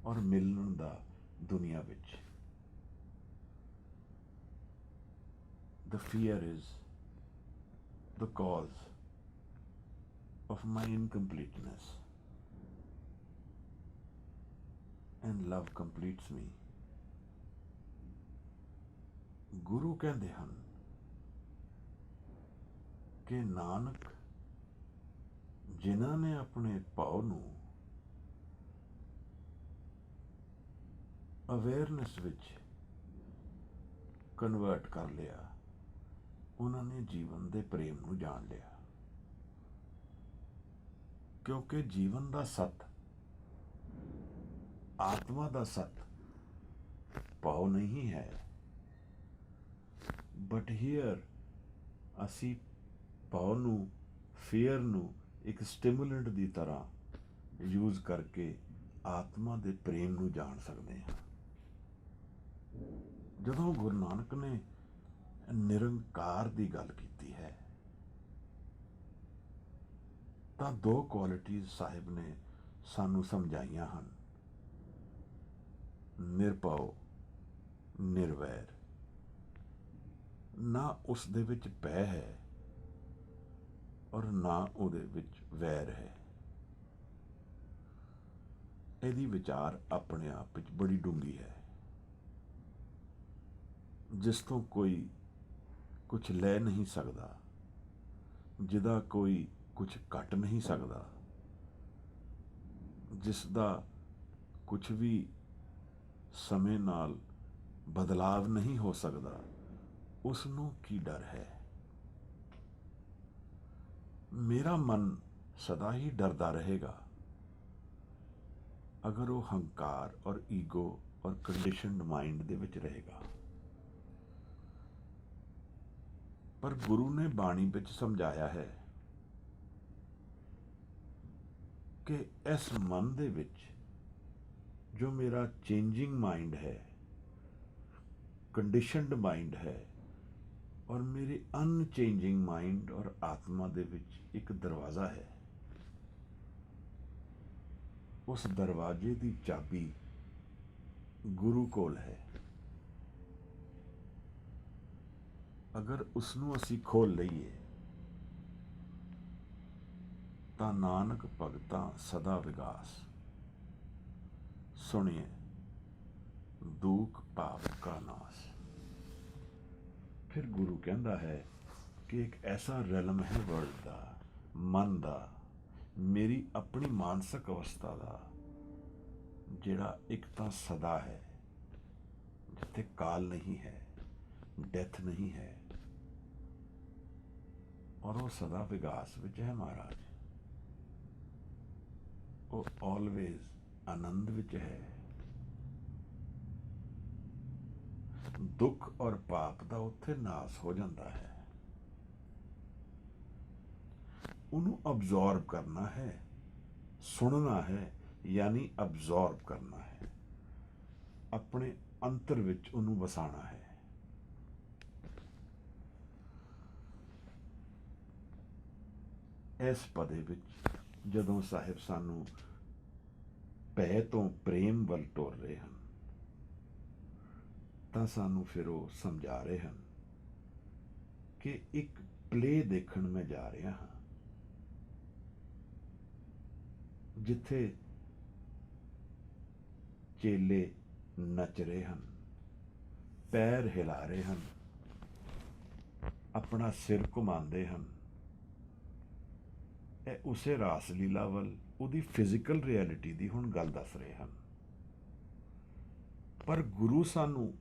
ਔਰ ਮਿਲਣ ਦਾ ਦੁਨੀਆ ਵਿੱਚ। The fear is the cause of my incompleteness, and love completes me. ਗੁਰੂ ਕਹਿੰਦੇ ਹਨ ਕਿ ਨਾਨਕ ਜਿਨ੍ਹਾਂ ਨੇ ਆਪਣੇ ਭਾਵ ਨੂੰ ਅਵੇਅਰਨੈਸ ਵਿੱਚ ਕਨਵਰਟ ਕਰ ਲਿਆ, ਉਹਨਾਂ ਨੇ ਜੀਵਨ ਦੇ ਪ੍ਰੇਮ ਨੂੰ ਜਾਣ ਲਿਆ। ਕਿਉਂਕਿ ਜੀਵਨ ਦਾ ਸੱਤ, ਆਤਮਾ ਦਾ ਸੱਤ ਭਾਵ ਨਹੀਂ ਹੈ। ਬਟ ਹੀਅਰ ਅਸੀਂ ਭਾਵ ਨੂੰ, ਫੀਅਰ ਨੂੰ ਇੱਕ ਸਟਿਮੂਲੈਂਟ ਦੀ ਤਰ੍ਹਾਂ ਯੂਜ਼ ਕਰਕੇ ਆਤਮਾ ਦੇ ਪ੍ਰੇਮ ਨੂੰ ਜਾਣ ਸਕਦੇ ਹਾਂ। ਜਦੋਂ ਗੁਰੂ ਨਾਨਕ ਨੇ ਨਿਰੰਕਾਰ ਦੀ ਗੱਲ ਕੀਤੀ ਹੈ ਤਾਂ ਦੋ ਕੁਆਲਿਟੀਜ਼ ਸਾਹਿਬ ਨੇ ਸਾਨੂੰ ਸਮਝਾਈਆਂ ਹਨ, ਨਿਰਭਉ, ਨਿਰਵੈਰ। ਨਾ ਉਸ ਦੇ ਵਿੱਚ ਭੈ ਹੈ ਔਰ ਨਾ ਉਹਦੇ ਵਿੱਚ ਵੈਰ ਹੈ। ਇਹਦੀ ਵਿਚਾਰ ਆਪਣੇ ਆਪ ਵਿੱਚ ਬੜੀ ਡੂੰਘੀ ਹੈ, ਜਿਸ ਤੋਂ ਕੋਈ ਕੁਝ ਲੈ ਨਹੀਂ ਸਕਦਾ, ਜਿਹਦਾ ਕੋਈ ਕੁਝ ਘਟ ਨਹੀਂ ਸਕਦਾ, ਜਿਸ ਦਾ ਕੁਝ ਵੀ ਸਮੇਂ ਨਾਲ ਬਦਲਾਵ ਨਹੀਂ ਹੋ ਸਕਦਾ, ਉਸ ਨੂੰ ਕੀ ਡਰ ਹੈ। ਮੇਰਾ ਮਨ ਸਦਾ ਹੀ ਡਰਦਾ ਰਹੇਗਾ ਅਗਰ ਉਹ ਹੰਕਾਰ ਔਰ ਈਗੋ ਔਰ ਕੰਡੀਸ਼ਨਡ ਮਾਈਂਡ ਦੇ ਵਿੱਚ ਰਹੇਗਾ। ਪਰ ਗੁਰੂ ਨੇ ਬਾਣੀ ਵਿੱਚ ਸਮਝਾਇਆ ਹੈ ਕਿ ਇਸ ਮਨ ਦੇ ਵਿੱਚ ਜੋ ਮੇਰਾ ਚੇਂਜਿੰਗ ਮਾਈਂਡ ਹੈ, ਕੰਡੀਸ਼ਨਡ ਮਾਈਂਡ ਹੈ, ਔਰ ਮੇਰੇ ਅਨਚੇਂਜਿੰਗ ਮਾਈਂਡ ਔਰ ਆਤਮਾ ਦੇ ਵਿੱਚ ਇੱਕ ਦਰਵਾਜ਼ਾ ਹੈ। ਉਸ ਦਰਵਾਜ਼ੇ ਦੀ ਚਾਬੀ ਗੁਰੂ ਕੋਲ ਹੈ। ਅਗਰ ਉਸ ਨੂੰ ਅਸੀਂ ਖੋਲ ਲਈਏ ਤਾਂ ਨਾਨਕ ਭਗਤਾਂ ਸਦਾ ਵਿਗਾਸ, ਸੁਣੀਏ ਦੁੱਖ ਪਾਪ ਕਾ ਨਾਸ। ਫਿਰ ਗੁਰੂ ਕਹਿੰਦਾ ਹੈ ਕਿ ਇੱਕ ਐਸਾ ਰੈਲਮ ਹੈ ਵਰਲਡ ਦਾ, ਮਨ ਦਾ, ਮੇਰੀ ਆਪਣੀ ਮਾਨਸਿਕ ਅਵਸਥਾ ਦਾ, ਜਿਹੜਾ ਇੱਕ ਤਾਂ ਸਦਾ ਹੈ, ਜਿੱਥੇ ਕਾਲ ਨਹੀਂ ਹੈ, ਡੈਥ ਨਹੀਂ ਹੈ, ਔਰ ਉਹ ਸਦਾ ਵਿਗਾਸ ਵਿੱਚ ਹੈ ਮਹਾਰਾਜ। ਉਹ ਆਲਵੇਜ਼ ਆਨੰਦ ਵਿੱਚ ਹੈ। ਦੁੱਖ ਔਰ ਪਾਪ ਦਾ ਉੱਥੇ ਨਾਸ ਹੋ ਜਾਂਦਾ ਹੈ। ਉਹਨੂੰ ਅਬਜ਼ੌਰਬ ਕਰਨਾ ਹੈ, ਸੁਣਨਾ ਹੈ, ਯਾਨੀ ਅਬਜ਼ੌਰਬ ਕਰਨਾ ਹੈ, ਆਪਣੇ ਅੰਤਰ ਵਿੱਚ ਉਹਨੂੰ ਵਸਾਉਣਾ ਹੈ। ਇਸ ਪਦੇ ਵਿੱਚ ਜਦੋਂ ਸਾਹਿਬ ਸਾਨੂੰ ਭੈ ਤੋਂ ਪ੍ਰੇਮ ਵੱਲ ਤੋਰ ਰਹੇ ਹਨ ਤਾਂ ਸਾਨੂੰ ਫਿਰ ਉਹ ਸਮਝਾ ਰਹੇ ਹਨ ਕਿ ਇੱਕ ਪਲੇ ਦੇਖਣ ਮੈਂ ਜਾ ਰਿਹਾ ਹਾਂ, ਜਿੱਥੇ ਚੇਲੇ ਨੱਚ ਰਹੇ ਹਨ, ਪੈਰ ਹਿਲਾ ਰਹੇ ਹਨ, ਆਪਣਾ ਸਿਰ ਘੁਮਾਉਂਦੇ ਹਨ। ਇਹ ਉਸੇ ਰਾਸ ਲੀਲਾ ਵੱਲ, ਉਹਦੀ ਫਿਜ਼ੀਕਲ ਰਿਐਲਿਟੀ ਦੀ ਹੁਣ ਗੱਲ ਦੱਸ ਰਹੇ ਹਨ। ਪਰ ਗੁਰੂ ਸਾਨੂੰ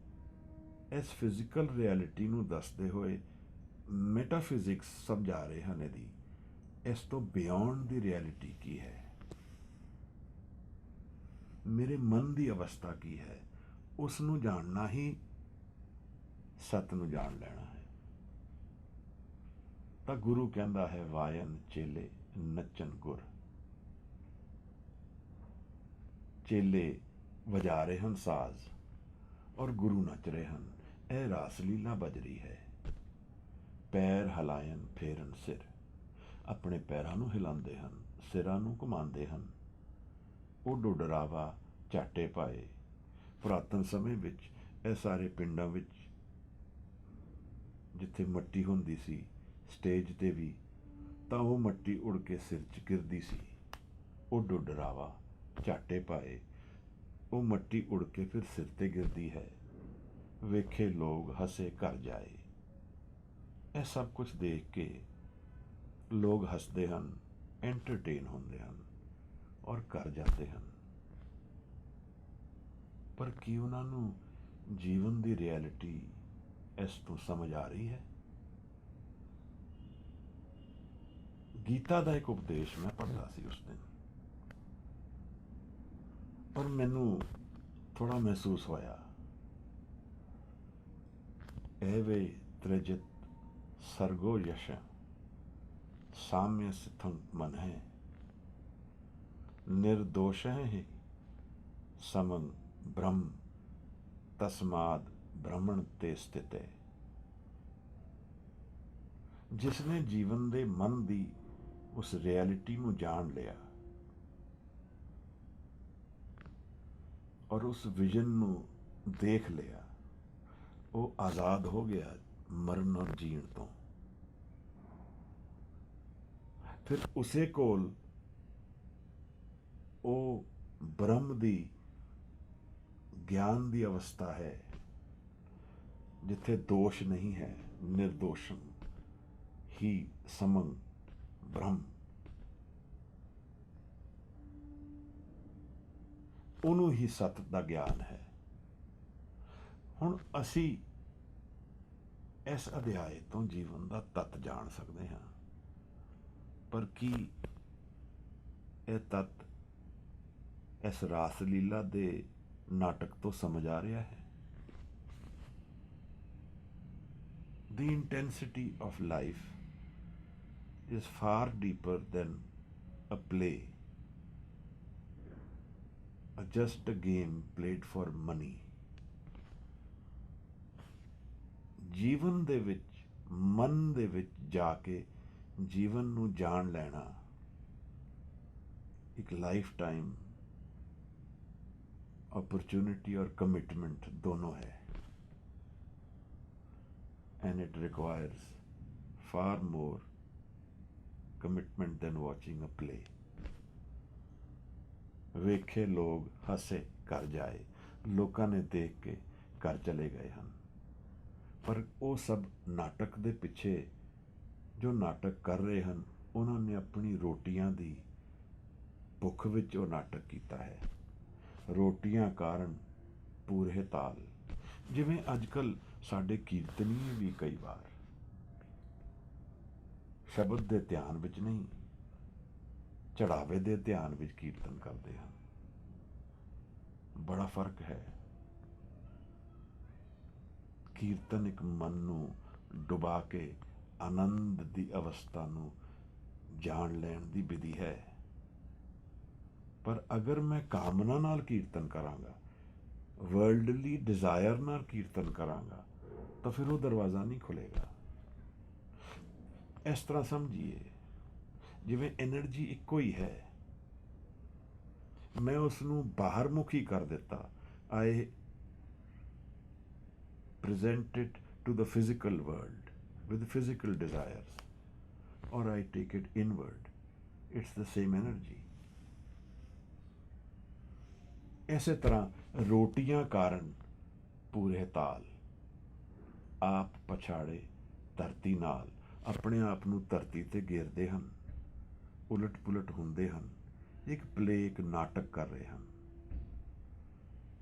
ਇਸ ਫਿਜ਼ੀਕਲ ਰਿਐਲਿਟੀ ਨੂੰ ਦੱਸਦੇ ਹੋਏ ਮੈਟਾਫਿਜ਼ਿਕਸ ਸਮਝਾ ਰਹੇ ਹਨ। ਇਹਦੀ ਇਸ ਤੋਂ ਬਿਯੋਂਡ ਦੀ ਰਿਐਲਿਟੀ ਕੀ ਹੈ, ਮੇਰੇ ਮਨ ਦੀ ਅਵਸਥਾ ਕੀ ਹੈ, ਉਸ ਨੂੰ ਜਾਣਨਾ ਹੀ ਸਤ ਨੂੰ ਜਾਣ ਲੈਣਾ ਹੈ। ਤਾਂ ਗੁਰੂ ਕਹਿੰਦਾ ਹੈ, ਵਾਇਨ ਚੇਲੇ ਨੱਚਣ ਗੁਰ। ਚੇਲੇ ਵਜਾ ਰਹੇ ਹਨ ਸਾਜ਼ ਔਰ ਗੁਰੂ ਨੱਚ ਰਹੇ ਹਨ। ਇਹ ਰਾਸ ਲੀਲਾ ਬਜ ਰਹੀ ਹੈ। ਪੈਰ ਹਿਲਾਇਨ ਫੇਰਨ ਸਿਰ, ਆਪਣੇ ਪੈਰਾਂ ਨੂੰ ਹਿਲਾਉਂਦੇ ਹਨ, ਸਿਰਾਂ ਨੂੰ ਘੁਮਾਉਂਦੇ ਹਨ। ਉੱਡੋ ਡਰਾਵਾ ਝਾਟੇ ਪਾਏ। ਪੁਰਾਤਨ ਸਮੇਂ ਵਿੱਚ ਇਹ ਸਾਰੇ ਪਿੰਡਾਂ ਵਿੱਚ ਜਿੱਥੇ ਮੱਟੀ ਹੁੰਦੀ ਸੀ, ਸਟੇਜ 'ਤੇ ਵੀ, ਤਾਂ ਉਹ ਮੱਟੀ ਉੜ ਕੇ ਸਿਰ 'ਚ ਗਿਰਦੀ ਸੀ। ਉੱਡੋ ਡਰਾਵਾ ਝਾਟੇ ਪਾਏ, ਉਹ ਮੱਟੀ ਉੜ ਕੇ ਫਿਰ ਸਿਰ 'ਤੇ ਗਿਰਦੀ ਹੈ। ਵੇਖੇ ਲੋਕ ਹੱਸੇ ਘਰ ਜਾਏ। ਇਹ ਸਭ ਕੁਝ ਦੇਖ ਕੇ ਲੋਕ ਹੱਸਦੇ ਹਨ, ਐਂਟਰਟੇਨ ਹੁੰਦੇ ਹਨ ਔਰ ਘਰ ਜਾਂਦੇ ਹਨ। ਪਰ ਕੀ ਉਹਨਾਂ ਨੂੰ ਜੀਵਨ ਦੀ ਰਿਐਲਿਟੀ ਇਸ ਤੋਂ ਸਮਝ ਆ ਰਹੀ ਹੈ? ਗੀਤਾ ਦਾ ਇੱਕ ਉਪਦੇਸ਼ ਮੈਂ ਪੜ੍ਹਦਾ ਸੀ ਉਸ ਦਿਨ, ਪਰ ਮੈਨੂੰ ਥੋੜਾ ਮਹਿਸੂਸ ਹੋਇਆ, ਐਵੇ ਤ੍ਰਿਜਿਤ ਸਰਗੋ ਯਸ਼ ਸਾਮਯ ਸਿਥੰ ਮਨ ਹੈ, निर्दोष ही समं ब्रह्म तस्माद ब्रह्मण ते स्थित है। जिसने जीवन दे मन दी उस रियलिटी ਨੂੰ ਜਾਣ ਲਿਆ और उस विजन ਨੂੰ देख लिया, वो आज़ाद हो गया मरण और जीण तो। फिर उसे कोल ਉਹ ਬ੍ਰਹਮ ਦੀ ਗਿਆਨ ਦੀ ਅਵਸਥਾ ਹੈ, ਜਿੱਥੇ ਦੋਸ਼ ਨਹੀਂ ਹੈ। ਨਿਰਦੋਸ਼ਮ ਹੀ ਸਮੰ ਬ੍ਰਹਮ, ਉਹਨੂੰ ਹੀ ਸਤ ਦਾ ਗਿਆਨ ਹੈ। ਹੁਣ ਅਸੀਂ ਇਸ ਅਧਿਆਏ ਤੋਂ ਜੀਵਨ ਦਾ ਤੱਤ ਜਾਣ ਸਕਦੇ ਹਾਂ, ਪਰ ਕੀ ਇਹ ਤੱਤ ਇਸ ਰਾਸ ਲੀਲਾ ਦੇ ਨਾਟਕ ਤੋਂ ਸਮਝ ਆ ਰਿਹਾ ਹੈ? The intensity of life is far deeper than a play, just a game played for money. ਜੀਵਨ ਦੇ ਵਿੱਚ, ਮਨ ਦੇ ਵਿੱਚ ਜਾ ਕੇ ਜੀਵਨ ਨੂੰ ਜਾਣ ਲੈਣਾ ਇੱਕ ਲਾਈਫ ਟਾਈਮ अपॉर्चुनिटी और कमिटमेंट दोनों है, and it requires far more commitment than watching a play. ਵੇਖੇ ਲੋਕ ਹੱਸੇ ਘਰ ਜਾਏ, ਲੋਕਾਂ ਨੇ ਦੇਖ ਕੇ ਘਰ ਚਲੇ ਗਏ ਹਨ। ਪਰ ਉਹ ਸਭ ਨਾਟਕ ਦੇ ਪਿੱਛੇ ਜੋ ਨਾਟਕ ਕਰ ਰਹੇ ਹਨ, ਉਹਨਾਂ ਨੇ ਆਪਣੀ ਰੋਟੀਆਂ ਦੀ ਭੁੱਖ ਵਿੱਚ ਉਹ ਨਾਟਕ ਕੀਤਾ ਹੈ। ਰੋਟੀਆਂ ਕਾਰਨ ਪੂਰੇ ਤਾਲ, ਜਿਵੇਂ ਅੱਜ ਕੱਲ੍ਹ ਸਾਡੇ ਕੀਰਤਨੀਏ ਵੀ ਕਈ ਵਾਰ ਸ਼ਬਦ ਦੇ ਧਿਆਨ ਵਿੱਚ ਨਹੀਂ, ਚੜਾਵੇ ਦੇ ਧਿਆਨ ਵਿੱਚ ਕੀਰਤਨ ਕਰਦੇ ਹਨ। ਬੜਾ ਫਰਕ ਹੈ। ਕੀਰਤਨ ਇੱਕ ਮਨ ਨੂੰ ਡੁਬਾ ਕੇ ਆਨੰਦ ਦੀ ਅਵਸਥਾ ਨੂੰ ਜਾਣ ਲੈਣ ਦੀ ਵਿਧੀ ਹੈ। ਪਰ ਅਗਰ ਮੈਂ ਕਾਮਨਾ ਨਾਲ ਕੀਰਤਨ ਕਰਾਂਗਾ, ਵਰਲਡਲੀ ਡਿਜ਼ਾਇਰ ਨਾਲ ਕੀਰਤਨ ਕਰਾਂਗਾ, ਤਾਂ ਫਿਰ ਉਹ ਦਰਵਾਜ਼ਾ ਨਹੀਂ ਖੁੱਲੇਗਾ। ਇਸ ਤਰ੍ਹਾਂ ਸਮਝੀਏ ਜਿਵੇਂ ਐਨਰਜੀ ਇੱਕੋ ਹੀ ਹੈ, ਮੈਂ ਉਸ ਨੂੰ ਬਾਹਰ ਮੁਖੀ ਕਰ ਦਿੱਤਾ। I present it to the physical world, with physical desires, or I take it inward, it's the same energy. ਇਸੇ ਤਰ੍ਹਾਂ ਰੋਟੀਆਂ ਕਾਰਨ ਪੂਰੇ ਤਾਲ, ਆਪ ਪਛਾੜੇ ਧਰਤੀ ਨਾਲ ਆਪਣੇ ਆਪ ਨੂੰ ਧਰਤੀ ਤੇ ਘੇਰਦੇ ਹਨ, ਉਲਟ ਪੁਲਟ ਹੁੰਦੇ ਹਨ, ਇੱਕ ਪਲੇ, ਇੱਕ ਨਾਟਕ ਕਰ ਰਹੇ ਹਨ।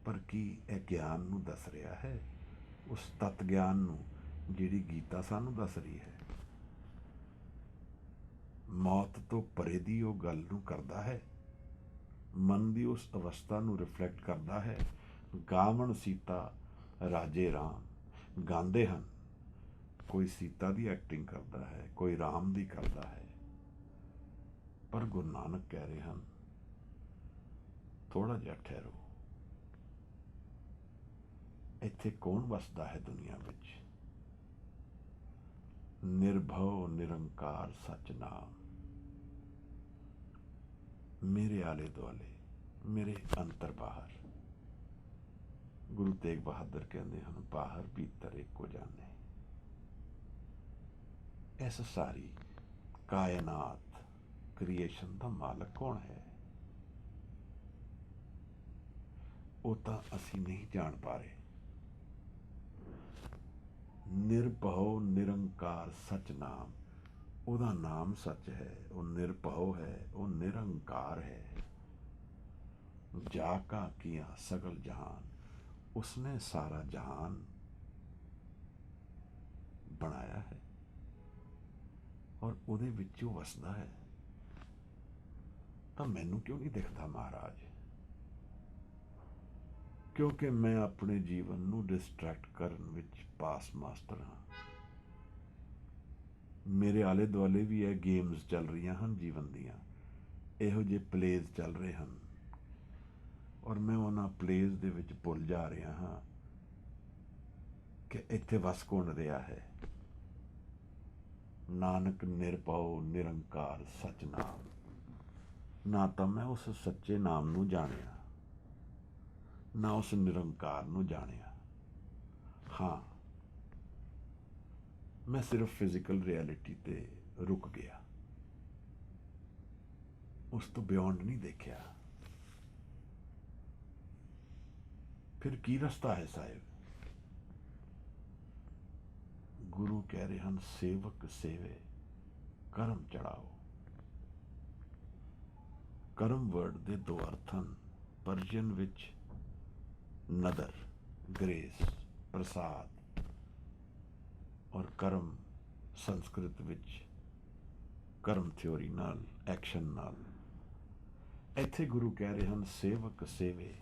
ਪਰ ਕੀ ਇਹ ਗਿਆਨ ਨੂੰ ਦੱਸ ਰਿਹਾ ਹੈ, ਉਸ ਤਤ ਗਿਆਨ ਨੂੰ ਜਿਹੜੀ ਗੀਤਾ ਸਾਨੂੰ ਦੱਸ ਰਹੀ ਹੈ? ਮੌਤ ਤੋਂ ਪਰੇ ਦੀ ਉਹ ਗੱਲ ਨੂੰ ਕਰਦਾ ਹੈ, ਮਨ ਦੀ ਉਸ ਅਵਸਥਾ ਨੂੰ ਰਿਫਲੈਕਟ ਕਰਦਾ ਹੈ। ਗਾਵਣ ਸੀਤਾ ਰਾਜੇ ਰਾਮ ਗਾਉਂਦੇ ਹਨ, ਕੋਈ ਸੀਤਾ ਦੀ ਐਕਟਿੰਗ ਕਰਦਾ ਹੈ, ਕੋਈ ਰਾਮ ਦੀ ਕਰਦਾ ਹੈ। ਪਰ ਗੁਰੂ ਨਾਨਕ ਕਹਿ ਰਹੇ ਹਨ, ਥੋੜਾ ਜਿਹਾ ਠਹਿਰੋ, ਇੱਥੇ ਕੌਣ ਵਸਦਾ ਹੈ ਦੁਨੀਆ ਵਿੱਚ? ਨਿਰਭਉ ਨਿਰੰਕਾਰ ਸਚ ਨਾਮ, ਮੇਰੇ ਆਲੇ ਦੁਆਲੇ, ਮੇਰੇ ਅੰਤਰ ਬਾਹਰ। ਗੁਰੂ ਤੇਗ ਬਹਾਦਰ ਕਹਿੰਦੇ ਹਨ, ਬਾਹਰ ਭੀਤਰ ਇੱਕੋ ਜਾਣੇ। ਇਸ ਸਾਰੀ ਕਾਇਨਾਤ ਕ੍ਰੀਏਸ਼ਨ ਦਾ ਮਾਲਕ ਕੌਣ ਹੈ? ਉਹ ਤਾਂ ਅਸੀਂ ਨਹੀਂ ਜਾਣ ਪਾ ਰਹੇ। ਨਿਰਭਉ ਨਿਰੰਕਾਰ ਸਚ ਨਾਮ, ਉਹਦਾ ਨਾਮ ਸੱਚ ਹੈ, ਉਹ ਨਿਰਭਉ ਹੈ, ਉਹ ਨਿਰੰਕਾਰ ਹੈ। ਜਾ ਕਾ ਕੀਆ ਸਗਲ ਜਹਾਨ, ਉਸਨੇ ਸਾਰਾ ਜਹਾਨ ਬਣਾਇਆ ਹੈ ਔਰ ਉਹਦੇ ਵਿੱਚ ਉਹ ਵਸਦਾ ਹੈ। ਤਾਂ ਮੈਨੂੰ ਕਿਉਂ ਨਹੀਂ ਦਿਖਦਾ ਮਹਾਰਾਜ? ਕਿਉਂਕਿ ਮੈਂ ਆਪਣੇ ਜੀਵਨ ਨੂੰ ਡਿਸਟਰੈਕਟ ਕਰਨ ਵਿੱਚ ਪਾਸ ਮਾਸਟਰ ਹਾਂ। ਮੇਰੇ ਆਲੇ ਦੁਆਲੇ ਵੀ ਇਹ ਗੇਮਸ ਚੱਲ ਰਹੀਆਂ ਹਨ ਜੀਵਨ ਦੀਆਂ, ਇਹੋ ਜਿਹੇ ਪਲੇਜ਼ ਚੱਲ ਰਹੇ ਹਨ, ਔਰ ਮੈਂ ਉਹਨਾਂ ਪਲੇਜ਼ ਦੇ ਵਿੱਚ ਭੁੱਲ ਜਾ ਰਿਹਾ ਹਾਂ ਕਿ ਇੱਥੇ ਵਸ ਕੌਣ ਰਿਹਾ ਹੈ। ਨਾਨਕ ਨਿਰਭਉ ਨਿਰੰਕਾਰ ਸਚ ਨਾਮ, ਨਾ ਤਾਂ ਮੈਂ ਉਸ ਸੱਚੇ ਨਾਮ ਨੂੰ ਜਾਣਿਆ, ਨਾ ਉਸ ਨਿਰੰਕਾਰ ਨੂੰ ਜਾਣਿਆ। ਹਾਂ, ਮੈਂ ਸਿਰਫ ਫਿਜ਼ੀਕਲ ਰਿਐਲਿਟੀ ਤੇ ਰੁਕ ਗਿਆ, ਉਸ ਤੋਂ ਬਿਯੋਂਡ ਨਹੀਂ ਦੇਖਿਆ। ਫਿਰ ਕੀ ਰਸਤਾ ਹੈ ਸਾਹਿਬ? ਗੁਰੂ ਕਹਿ ਰਹੇ ਹਨ, ਸੇਵਕ ਸੇਵੇ ਕਰਮ ਚੜਾਓ। ਕਰਮ ਵਰਡ ਦੇ ਦੋ ਅਰਥ ਹਨ। ਪਰਸ਼ੀਅਨ ਵਿੱਚ ਨਦਰ, ਗ੍ਰੇਸ, ਪ੍ਰਸਾਦ, ਔਰ ਕਰਮ ਸੰਸਕ੍ਰਿਤ ਵਿੱਚ ਕਰਮ ਥਿਉਰੀ ਨਾਲ, ਐਕਸ਼ਨ ਨਾਲ। ਇੱਥੇ ਗੁਰੂ ਕਹਿ ਰਹੇ ਹਨ, ਸੇਵਕ ਸੇਵੇ,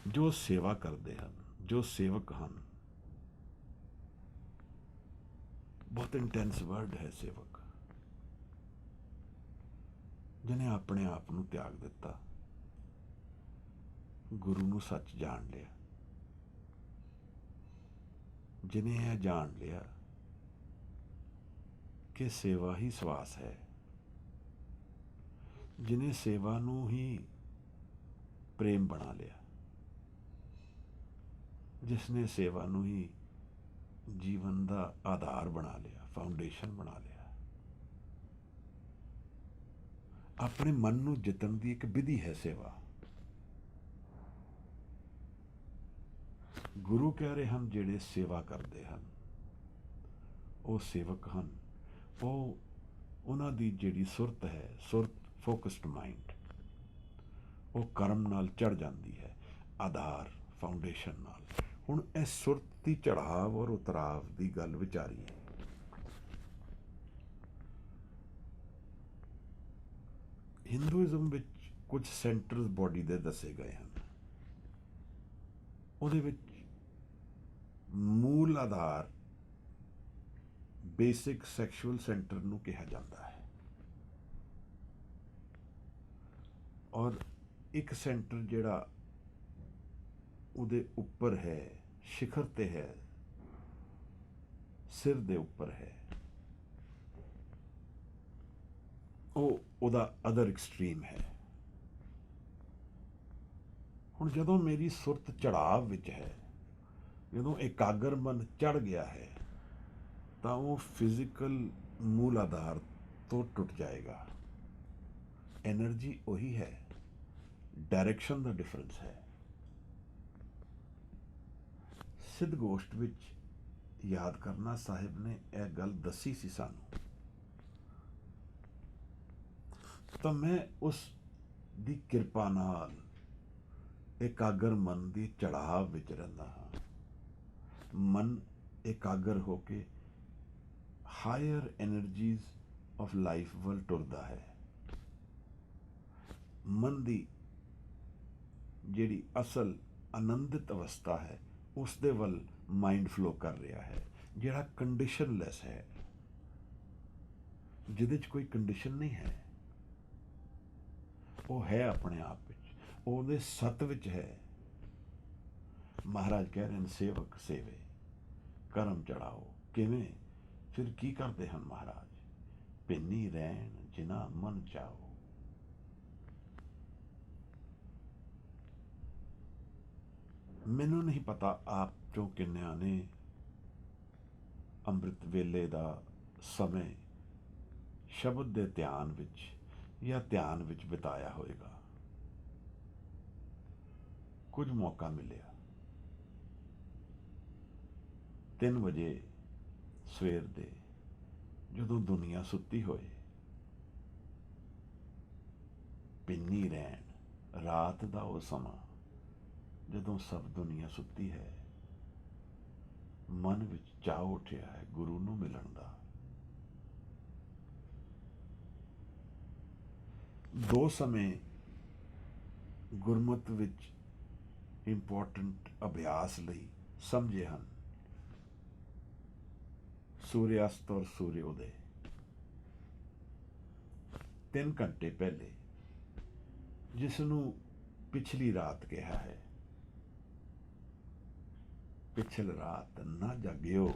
ਜੋ ਸੇਵਾ ਕਰਦੇ ਹਨ, ਜੋ ਸੇਵਕ ਹਨ। ਬਹੁਤ ਇੰਟੈਂਸ ਵਰਡ ਹੈ ਸੇਵਕ, ਜਿਹਨੇ ਆਪਣੇ ਆਪ ਨੂੰ ਤਿਆਗ ਦਿੱਤਾ, ਗੁਰੂ ਨੂੰ ਸੱਚ ਜਾਣ ਲਿਆ, ਜਿਹਨੇ ਇਹ ਜਾਣ ਲਿਆ ਕਿ ਸੇਵਾ ਹੀ ਸਵਾਸ ਹੈ, ਜਿਹਨੇ ਸੇਵਾ ਨੂੰ ਹੀ ਪ੍ਰੇਮ ਬਣਾ ਲਿਆ, ਜਿਸਨੇ ਸੇਵਾ ਨੂੰ ਹੀ ਜੀਵਨ ਦਾ ਆਧਾਰ ਬਣਾ ਲਿਆ, ਫਾਊਂਡੇਸ਼ਨ ਬਣਾ ਲਿਆ। ਆਪਣੇ ਮਨ ਨੂੰ ਜਿੱਤਣ ਦੀ ਇੱਕ ਵਿਧੀ ਹੈ ਸੇਵਾ। ਗੁਰੂ ਕਹਿ ਰਹੇ ਹਨ, ਜਿਹੜੇ ਸੇਵਾ ਕਰਦੇ ਹਨ ਉਹ ਸੇਵਕ ਹਨ। ਉਹਨਾਂ ਦੀ ਜਿਹੜੀ ਸੁਰਤ ਹੈ, ਸੁਰਤ ਫੋਕਸਡ ਮਾਈਂਡ, ਉਹ ਕਰਮ ਨਾਲ ਚੜ ਜਾਂਦੀ ਹੈ, ਆਧਾਰ, ਫਾਊਂਡੇਸ਼ਨ ਨਾਲ। ਹੁਣ ਇਸ ਸੁਰਤ ਦੀ ਚੜਾਵ ਔਰ ਉਤਰਾਵ ਦੀ ਗੱਲ ਵਿਚਾਰੀਏ। ਹਿੰਦੂਇਜ਼ਮ ਵਿੱਚ ਕੁਝ ਸੈਂਟਰਸ ਬੋਡੀ ਦੇ ਦੱਸੇ ਗਏ ਹਨ। ਉਹਦੇ ਵਿੱਚ ਮੂਲ ਆਧਾਰ ਬੇਸਿਕ ਸੈਕਸ਼ੂਅਲ ਸੈਂਟਰ ਨੂੰ ਕਿਹਾ ਜਾਂਦਾ ਹੈ, ਔਰ ਇੱਕ ਸੈਂਟਰ ਜਿਹੜਾ ਉਹਦੇ ਉੱਪਰ ਹੈ, ਸਿਖਰ ਤੇ ਹੈ, ਸਿਰ ਦੇ ਉੱਪਰ ਹੈ, ਉਹਦਾ ਅਦਰ ਐਕਸਟ੍ਰੀਮ ਹੈ। ਹੁਣ ਜਦੋਂ ਮੇਰੀ ਸੁਰਤ ਚੜਾਵ ਵਿੱਚ ਹੈ, ਜਦੋਂ ਇਕਾਗਰ ਮਨ ਚੜ ਗਿਆ ਹੈ, ਤਾਂ ਉਹ ਫਿਜ਼ੀਕਲ ਮੂਲ ਆਧਾਰ ਤੋਂ ਟੁੱਟ ਜਾਏਗਾ। ਐਨਰਜੀ ਉਹੀ ਹੈ, ਡਾਇਰੈਕਸ਼ਨ ਦਾ ਡਿਫਰੈਂਸ ਹੈ। ਸਿੱਧ ਗੋਸ਼ਟ ਵਿੱਚ ਯਾਦ ਕਰਨਾ ਸਾਹਿਬ ਨੇ ਇਹ ਗੱਲ ਦੱਸੀ ਸੀ ਸਾਨੂੰ, ਤਾਂ ਮੈਂ ਉਸ ਦੀ ਕਿਰਪਾ ਨਾਲ ਇਕਾਗਰ ਮਨ ਦੀ ਚੜਾਵ ਵਿੱਚ ਰਹਿੰਦਾ ਹਾਂ। ਮਨ ਇਕਾਗਰ ਹੋ ਕੇ ਹਾਇਰ ਐਨਰਜੀਜ਼ ਆਫ ਲਾਈਫ ਵੱਲ ਟੁਰਦਾ ਹੈ। ਮਨ ਦੀ ਜਿਹੜੀ ਅਸਲ ਆਨੰਦਿਤ ਅਵਸਥਾ ਹੈ ਉਸ ਦੇ ਵੱਲ ਮਾਈਂਡ ਫਲੋ ਕਰ ਰਿਹਾ ਹੈ, ਜਿਹੜਾ ਕੰਡੀਸ਼ਨਲੈਸ ਹੈ, ਜਿਹਦੇ 'ਚ ਕੋਈ ਕੰਡੀਸ਼ਨ ਨਹੀਂ ਹੈ। ਉਹ ਹੈ ਆਪਣੇ ਆਪ ਵਿੱਚ, ਉਹਦੇ ਸੱਤ ਵਿੱਚ ਹੈ। ਮਹਾਰਾਜ ਕਹਿ ਰਹੇ ਨੇ ਸੇਵਕ ਸੇਵੇ ਕਰਮ ਚੜਾਓ। ਕਿਵੇਂ? ਫਿਰ ਕੀ ਕਰਦੇ ਹਨ ਮਹਾਰਾਜ? ਪਿੰਨੀ ਰਹਿਣ ਜਿਨਾ ਮਨ ਚਾਓ। ਮੈਨੂੰ ਨਹੀਂ ਪਤਾ ਆਪ ਚੋਂ ਕਿੰਨਿਆਂ ਨੇ ਅੰਮ੍ਰਿਤ ਵੇਲੇ ਦਾ ਸਮੇਂ ਸ਼ਬਦ ਦੇ ਧਿਆਨ ਵਿੱਚ ਜਾਂ ਧਿਆਨ ਵਿੱਚ ਬਿਤਾਇਆ ਹੋਵੇਗਾ। ਕੁਝ ਮੌਕਾ ਮਿਲਿਆ 3 ਵਜੇ ਸਵੇਰ ਦੇ, ਜਦੋਂ ਦੁਨੀਆ ਸੁੱਤੀ ਹੋਏ, ਪਿੰਨੀ ਰਹਿਣ ਰਾਤ ਦਾ ਉਹ ਸਮਾਂ ਜਦੋਂ ਸਭ ਦੁਨੀਆ ਸੁੱਤੀ ਹੈ, ਮਨ ਵਿੱਚ ਚਾਅ ਉੱਠਿਆ ਹੈ ਗੁਰੂ ਨੂੰ ਮਿਲਣ ਦਾ। 2 ਸਮੇਂ ਗੁਰਮਤਿ ਵਿੱਚ ਇੰਪੋਰਟੈਂਟ ਅਭਿਆਸ ਲਈ ਸਮਝੇ ਹਨ, ਸੂਰਿਆਸਤ ਔਰ ਸੂਰਿਓਦੈ। 3 ਘੰਟੇ ਪਹਿਲੇ, ਜਿਸ ਨੂੰ ਪਿਛਲੀ ਰਾਤ ਕਿਹਾ ਹੈ। ਪਿਛਲ ਰਾਤ ਨਾ ਜਾਗਿਓ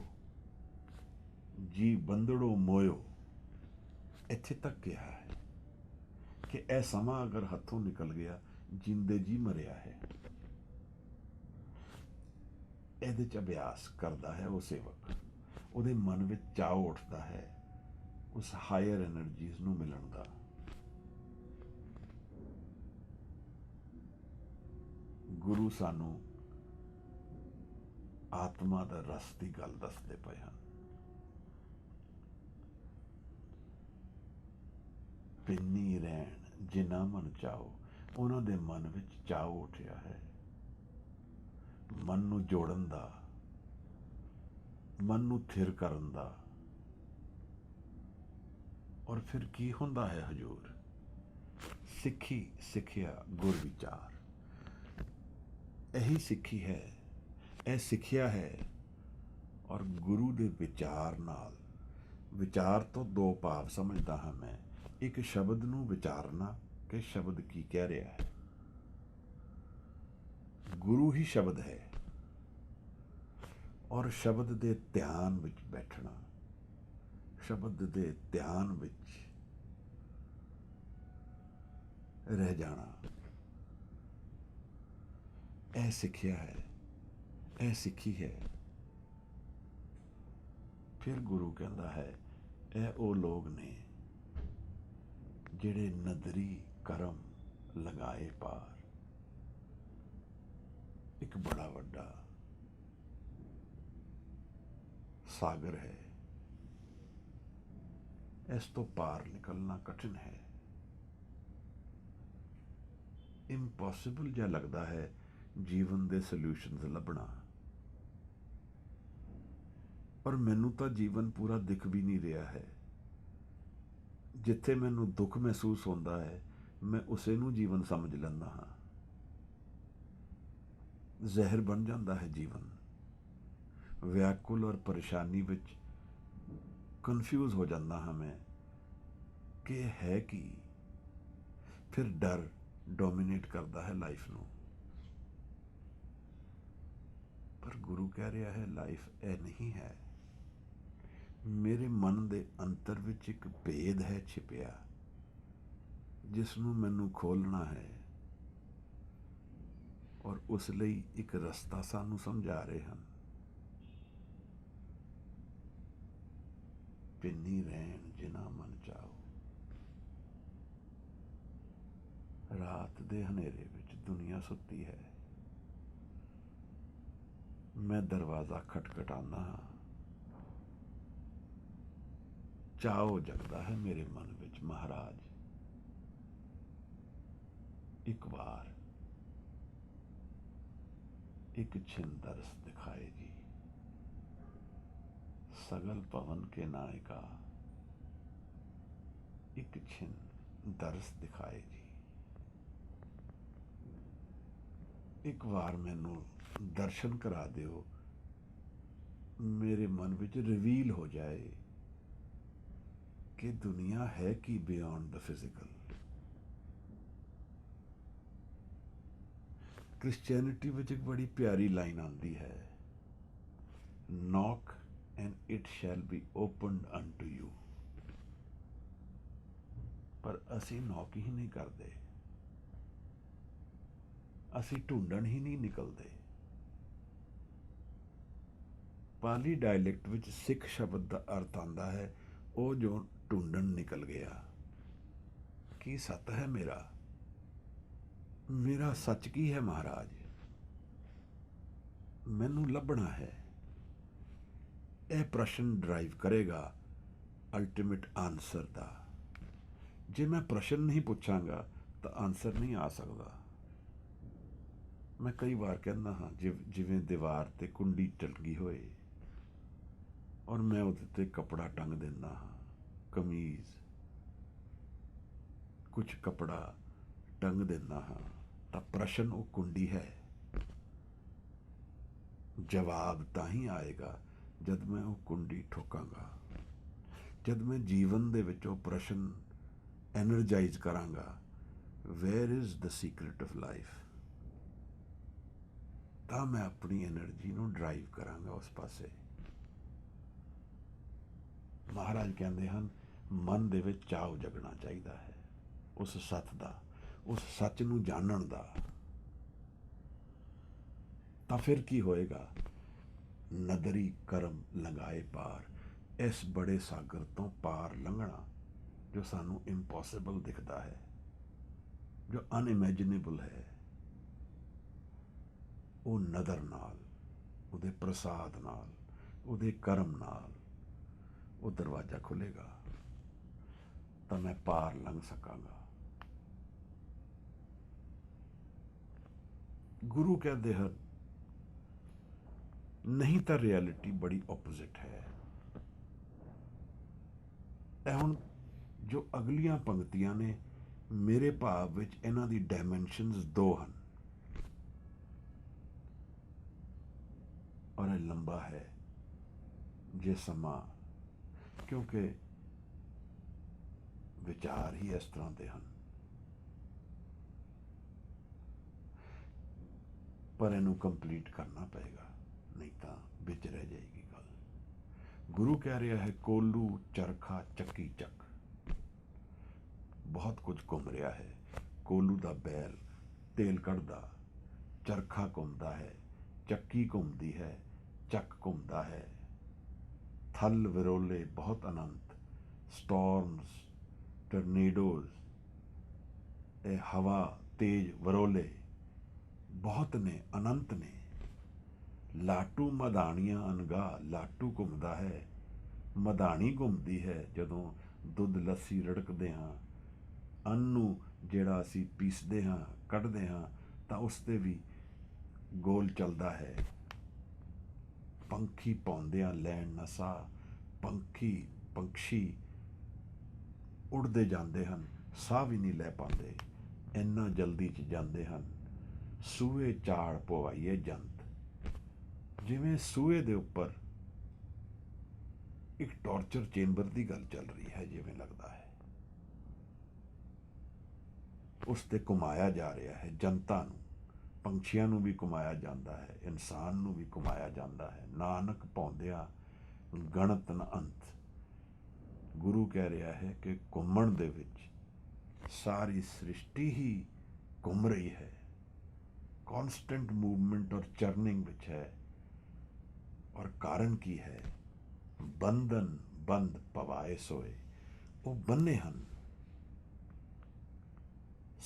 ਜੀ ਬੰਦੜੋ ਮੋਇਓ, ਇੱਥੇ ਤੱਕ ਕਿਹਾ ਹੈ ਕਿ ਇਹ ਸਮਾਂ ਅਗਰ ਹੱਥੋਂ ਨਿਕਲ ਗਿਆ, ਜਿੰਦੇ ਜੀ ਮਰਿਆ ਹੈ। ਇਹਦੇ 'ਚ ਅਭਿਆਸ ਕਰਦਾ ਹੈ ਉਹ ਸੇਵਕ, ਉਹਦੇ ਮਨ ਵਿੱਚ ਚਾਅ ਉੱਠਦਾ ਹੈ ਉਸ ਹਾਇਰ ਐਨਰਜੀਜ਼ ਨੂੰ ਮਿਲਣ ਦਾ। ਗੁਰੂ ਸਾਨੂੰ ਆਤਮਾ ਦਾ ਰਸ ਦੀ ਗੱਲ ਦੱਸਦੇ ਪਏ ਹਨ। ਪਿੰਨੀ ਰਹਿਣ ਜਿਨਾ ਮਨ ਚਾਓ, ਉਹਨਾਂ ਦੇ ਮਨ ਵਿੱਚ ਚਾਅ ਉੱਠਿਆ ਹੈ ਮਨ ਨੂੰ ਜੋੜਨ ਦਾ, ਮਨ ਨੂੰ ਥਿਰ ਕਰਨ ਦਾ। ਔਰ ਫਿਰ ਕੀ ਹੁੰਦਾ ਹੈ ਹਜ਼ੂਰ? ਸਿੱਖੀ ਸਿੱਖਿਆ ਗੁਰ ਵਿਚਾਰ। ਇਹੀ ਸਿੱਖੀ ਹੈ, ਇਹ ਸਿੱਖਿਆ ਹੈ। ਔਰ ਗੁਰੂ ਦੇ ਵਿਚਾਰ ਨਾਲ, ਵਿਚਾਰ ਤੋਂ 2 ਭਾਵ ਸਮਝਦਾ ਹਾਂ ਮੈਂ। ਇੱਕ ਸ਼ਬਦ ਨੂੰ ਵਿਚਾਰਨਾ ਕਿ ਸ਼ਬਦ ਕੀ ਕਹਿ ਰਿਹਾ ਹੈ। ਗੁਰੂ ਹੀ ਸ਼ਬਦ ਹੈ, ਔਰ ਸ਼ਬਦ ਦੇ ਧਿਆਨ ਵਿੱਚ ਬੈਠਣਾ, ਸ਼ਬਦ ਦੇ ਧਿਆਨ ਵਿੱਚ ਰਹਿ ਜਾਣਾ, ਇਹ ਸਿੱਖਿਆ ਹੈ, ਇਹ ਸਿੱਖੀ ਹੈ। ਫਿਰ ਗੁਰੂ ਕਹਿੰਦਾ ਹੈ ਇਹ ਉਹ ਲੋਕ ਨੇ ਜਿਹੜੇ ਨਦਰੀ ਕਰਮ ਲਗਾਏ ਪਾਰ। ਇੱਕ ਬੜਾ ਵੱਡਾ ਸਾਗਰ ਹੈ, ਇਸ ਤੋਂ ਪਾਰ ਨਿਕਲਣਾ ਕਠਿਨ ਹੈ, ਇੰਪੋਸੀਬਲ ਜਿਹਾ ਲੱਗਦਾ ਹੈ ਜੀਵਨ ਦੇ ਸੋਲਿਊਸ਼ਨਸ ਲੱਭਣਾ। ਪਰ ਮੈਨੂੰ ਤਾਂ ਜੀਵਨ ਪੂਰਾ ਦਿਖ ਵੀ ਨਹੀਂ ਰਿਹਾ ਹੈ। ਜਿੱਥੇ ਮੈਨੂੰ ਦੁੱਖ ਮਹਿਸੂਸ ਹੁੰਦਾ ਹੈ, ਮੈਂ ਉਸੇ ਨੂੰ ਜੀਵਨ ਸਮਝ ਲੈਂਦਾ ਹਾਂ। ਜ਼ਹਿਰ ਬਣ ਜਾਂਦਾ ਹੈ ਜੀਵਨ। ਵਿਆਕੁਲ ਔਰ ਪਰੇਸ਼ਾਨੀ ਵਿੱਚ ਕਨਫਿਊਜ਼ ਹੋ ਜਾਂਦਾ ਹਾਂ ਮੈਂ ਕਿ ਇਹ ਹੈ ਕੀ। ਫਿਰ ਡਰ ਡੋਮੀਨੇਟ ਕਰਦਾ ਹੈ ਲਾਈਫ ਨੂੰ। ਪਰ ਗੁਰੂ ਕਹਿ ਰਿਹਾ ਹੈ ਲਾਈਫ ਇਹ ਨਹੀਂ ਹੈ। ਮੇਰੇ ਮਨ ਦੇ ਅੰਤਰ ਵਿੱਚ ਇੱਕ ਭੇਦ ਹੈ ਛਿਪਿਆ, ਜਿਸ ਨੂੰ ਮੈਨੂੰ ਖੋਲ੍ਹਣਾ ਹੈ। ਔਰ ਉਸ ਲਈ ਇੱਕ ਰਸਤਾ ਸਾਨੂੰ ਸਮਝਾ ਰਹੇ ਹਨ। ਪਿੰਨੀ ਰਹਿਣ ਜਿਨਾ ਮਨ ਚਾਓ। ਰਾਤ ਦੇ ਹਨੇਰੇ ਵਿੱਚ ਦੁਨੀਆ ਸੁੱਤੀ ਹੈ। ਮੈਂ ਦਰਵਾਜ਼ਾ ਖਟਖਟਾਉਂਦਾ ਹਾਂ। ਚਾਓ ਜਗਦਾ ਹੈ ਮੇਰੇ ਮਨ ਵਿੱਚ ਮਹਾਰਾਜ, ਇੱਕ ਵਾਰ एक छिन दरस दिखाएगी। सगल पवन के नायका एक छिन दरस दिखाएगी। एक बार मैनू दर्शन करा दिओ, मेरे मन विच रिवील हो जाए कि दुनिया है कि बियॉन्ड द फिजिकल। क्रिश्चियनिटी विच एक बड़ी प्यारी लाइन आती है, knock and it shall be opened unto you. पर असी नॉक ही नहीं करते, असी ढूंढण ही नहीं निकलते। पाली डायलैक्ट विच सिख शब्द का अर्थ आता है वो जो ढूंढण निकल गया। की सत है मेरा, मेरा सच की है महाराज, मैनू लभना है। यह प्रश्न ड्राइव करेगा अल्टीमेट आंसर का। जे मैं प्रश्न नहीं पूछांगा तो आंसर नहीं आ सकता। मैं कई बार कहना हाँ जिवें दीवार ते कुंडी टंगी होए और मैं उहदे ते कपड़ा टंग देना हाँ, कमीज कुछ कपड़ा टंग देना हाँ, तो प्रश्न वो कुंडी है। जवाब ताही आएगा जब मैं वो कुंडी ठोकांगा, जब मैं जीवन दे विच वो प्रश्न एनर्जाइज करांगा, where is the secret of life, तां मैं अपनी एनर्जी नूं ड्राइव करांगा उस पासे। महाराज कहते हैं मन दे विच चाव जगना चाहिए है उस सत दा, उस सच नूं जानण दा। तो फिर की होएगा, नदरी करम लंघाए पार, इस बड़े सागर तो पार लंघना जो सानू इंपॉसिबल दिखता है, जो अनइमैजिनेबल है, वो नदर नाल, उहदे प्रसाद नाल, उहदे करम नाल वो दरवाजा खुलेगा तो मैं पार लंघ सकांगा। गुरु कहते हैं नहीं तो रियलिटी बड़ी ओपोजिट है। हुण जो अगलियां पंक्तियां ने मेरे भाव विच इन्हां दी डायमेंशनस दो हैं और यह लंबा है जे समा, क्योंकि विचार ही इस तरह के हैं। पर इनू कंप्लीट करना पएगा, नहीं तो बिच रह जाएगी गल। गुरु कह रहा है कोलू चरखा चक्की चक, बहुत कुछ घूम रहा है। कोलू दा बैल तेल कढ़दा, चरखा घूमता है, चक्की घूमती है, चक घूमता है, थल विरोले बहुत अनंत, स्टॉर्म्स टर्नेडोज, हवा तेज वरोले बहुत ने, अनंत ने। लाटू मधानियां अनगा, लाटू घूमता है, मधानी घूमती है जदों दुध लस्सी रड़कते हाँ, अन्नू जिहड़ा असी पीसते हाँ कढ़ते हाँ तो उसते भी गोल चलता है। पंखी पाउंदियां लैन नसा, पंक्षी उड़ते जाते हैं, साह भी नहीं लै पाते, इन्ना जल्दी च जाते हैं। सूए चाड़ पवाइए जंत, जिवें सूए दे उपर एक टॉर्चर चेंबर की गल चल रही है, जिवें लगता है उस ते घुमाया जा रहा है जनता नूं, पंछियां नूं भी घुमाया जाता है, इंसान नूं भी घुमाया जाता है। नानक पाउंदिया गणत न अंत। गुरु कह रहा है कि घूमण दे विच सारी सृष्टि ही घूम रही है, कॉन्स्टेंट मूवमेंट और चर्निंग विच है। और कारण की है, बंधन ਬੰਦ ਪਵਾਏ ਸੋਏ। ਉਹ ਬੰਨੇ ਹਨ।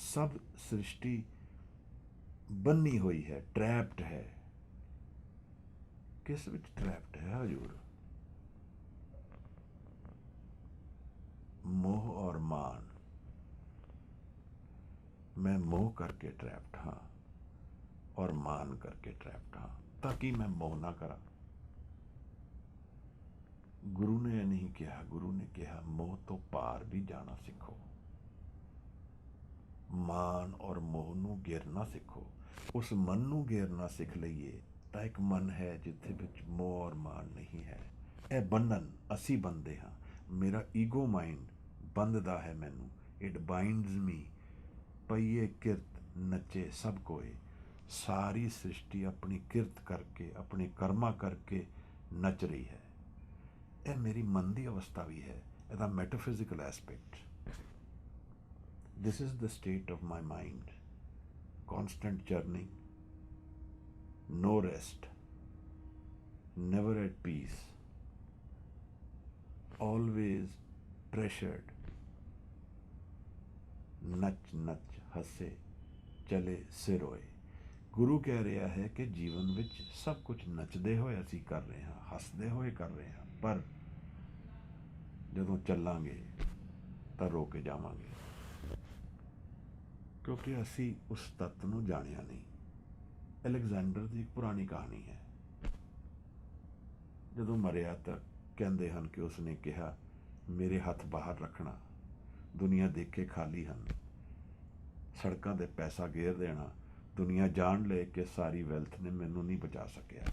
ਸਭ ਸ੍ਰਿਸ਼ਟੀ ਬੰਨੀ ਹੋਈ ਹੈ, ਟਰੈਪਡ ਹੈ। ਕਿਸ ਵਿੱਚ ਟਰੈਪਡ ਹੈ ਹਜੂਰ? मोह और मान। मैं मोह करके ट्रैप्ड हाँ और मान करके ट्रैप्ड हाँ, ताकि मैं मोह ना करा। गुरु ने यह नहीं कहा, गुरु ने कहा मोह तो पार भी जाना सीखो, मान और मोह नूं घेरना सीखो। उस मन नूं घेरना सीख लईए ਤਾਂ ਇੱਕ ਮਨ ਹੈ ਜਿੱਥੇ ਵਿੱਚ ਮੋਹ ਔਰ ਮਾਨ ਨਹੀਂ ਹੈ। ਇਹ ਬੰਧਨ ਅਸੀਂ ਬੰਦੇ ਹਾਂ। ਮੇਰਾ ਈਗੋ ਮਾਈਂਡ ਬੰਧਦਾ ਹੈ ਮੈਨੂੰ। ਇਟ ਬਾਈਂਡਸ ਮੀ। ਪਈਏ ਕਿਰਤ ਨੱਚੇ ਸਭ ਕੋਏ। ਸਾਰੀ ਸ੍ਰਿਸ਼ਟੀ ਆਪਣੀ ਕਿਰਤ ਕਰਕੇ, ਆਪਣੇ ਕਰਮਾਂ ਕਰਕੇ ਨੱਚ ਰਹੀ ਹੈ। ਇਹ ਮੇਰੀ ਮਨ ਦੀ ਅਵਸਥਾ ਵੀ ਹੈ, ਇਹਦਾ metaphysical aspect. This is the state of my mind. Constant journey, no rest, never at peace, always pressured। ਨੱਚ ਨੱਚ ਹੱਸੇ ਚਲੇ ਸਿਰ ਹੋਏ। ਗੁਰੂ ਕਹਿ ਰਿਹਾ ਹੈ ਕਿ ਜੀਵਨ ਵਿੱਚ ਸਭ ਕੁਝ ਨੱਚਦੇ ਹੋਏ ਅਸੀਂ ਕਰ ਰਹੇ ਹਾਂ, ਹੱਸਦੇ ਹੋਏ ਕਰ ਰਹੇ ਹਾਂ, ਪਰ ਜਦੋਂ ਚੱਲਾਂਗੇ ਤਾਂ ਰੋ ਕੇ ਜਾਵਾਂਗੇ, ਕਿਉਂਕਿ ਅਸੀਂ ਉਸ ਤੱਤ ਨੂੰ ਜਾਣਿਆ ਨਹੀਂ। ਅਲੈਗਜ਼ੈਂਡਰ ਦੀ ਇੱਕ ਪੁਰਾਣੀ ਕਹਾਣੀ ਹੈ। ਜਦੋਂ ਮਰਿਆ ਤਾਂ ਕਹਿੰਦੇ ਹਨ ਕਿ ਉਸਨੇ ਕਿਹਾ ਮੇਰੇ ਹੱਥ ਬਾਹਰ ਰੱਖਣਾ, ਦੁਨੀਆ ਦੇਖੇ ਖਾਲੀ ਹਨ, ਸੜਕਾਂ 'ਤੇ ਪੈਸਾ ਗੇਰ ਦੇਣਾ, ਦੁਨੀਆ ਜਾਣ ਲਏ ਕਿ ਸਾਰੀ ਵੈਲਥ ਨੇ ਮੈਨੂੰ ਨਹੀਂ ਬਚਾ ਸਕਿਆ,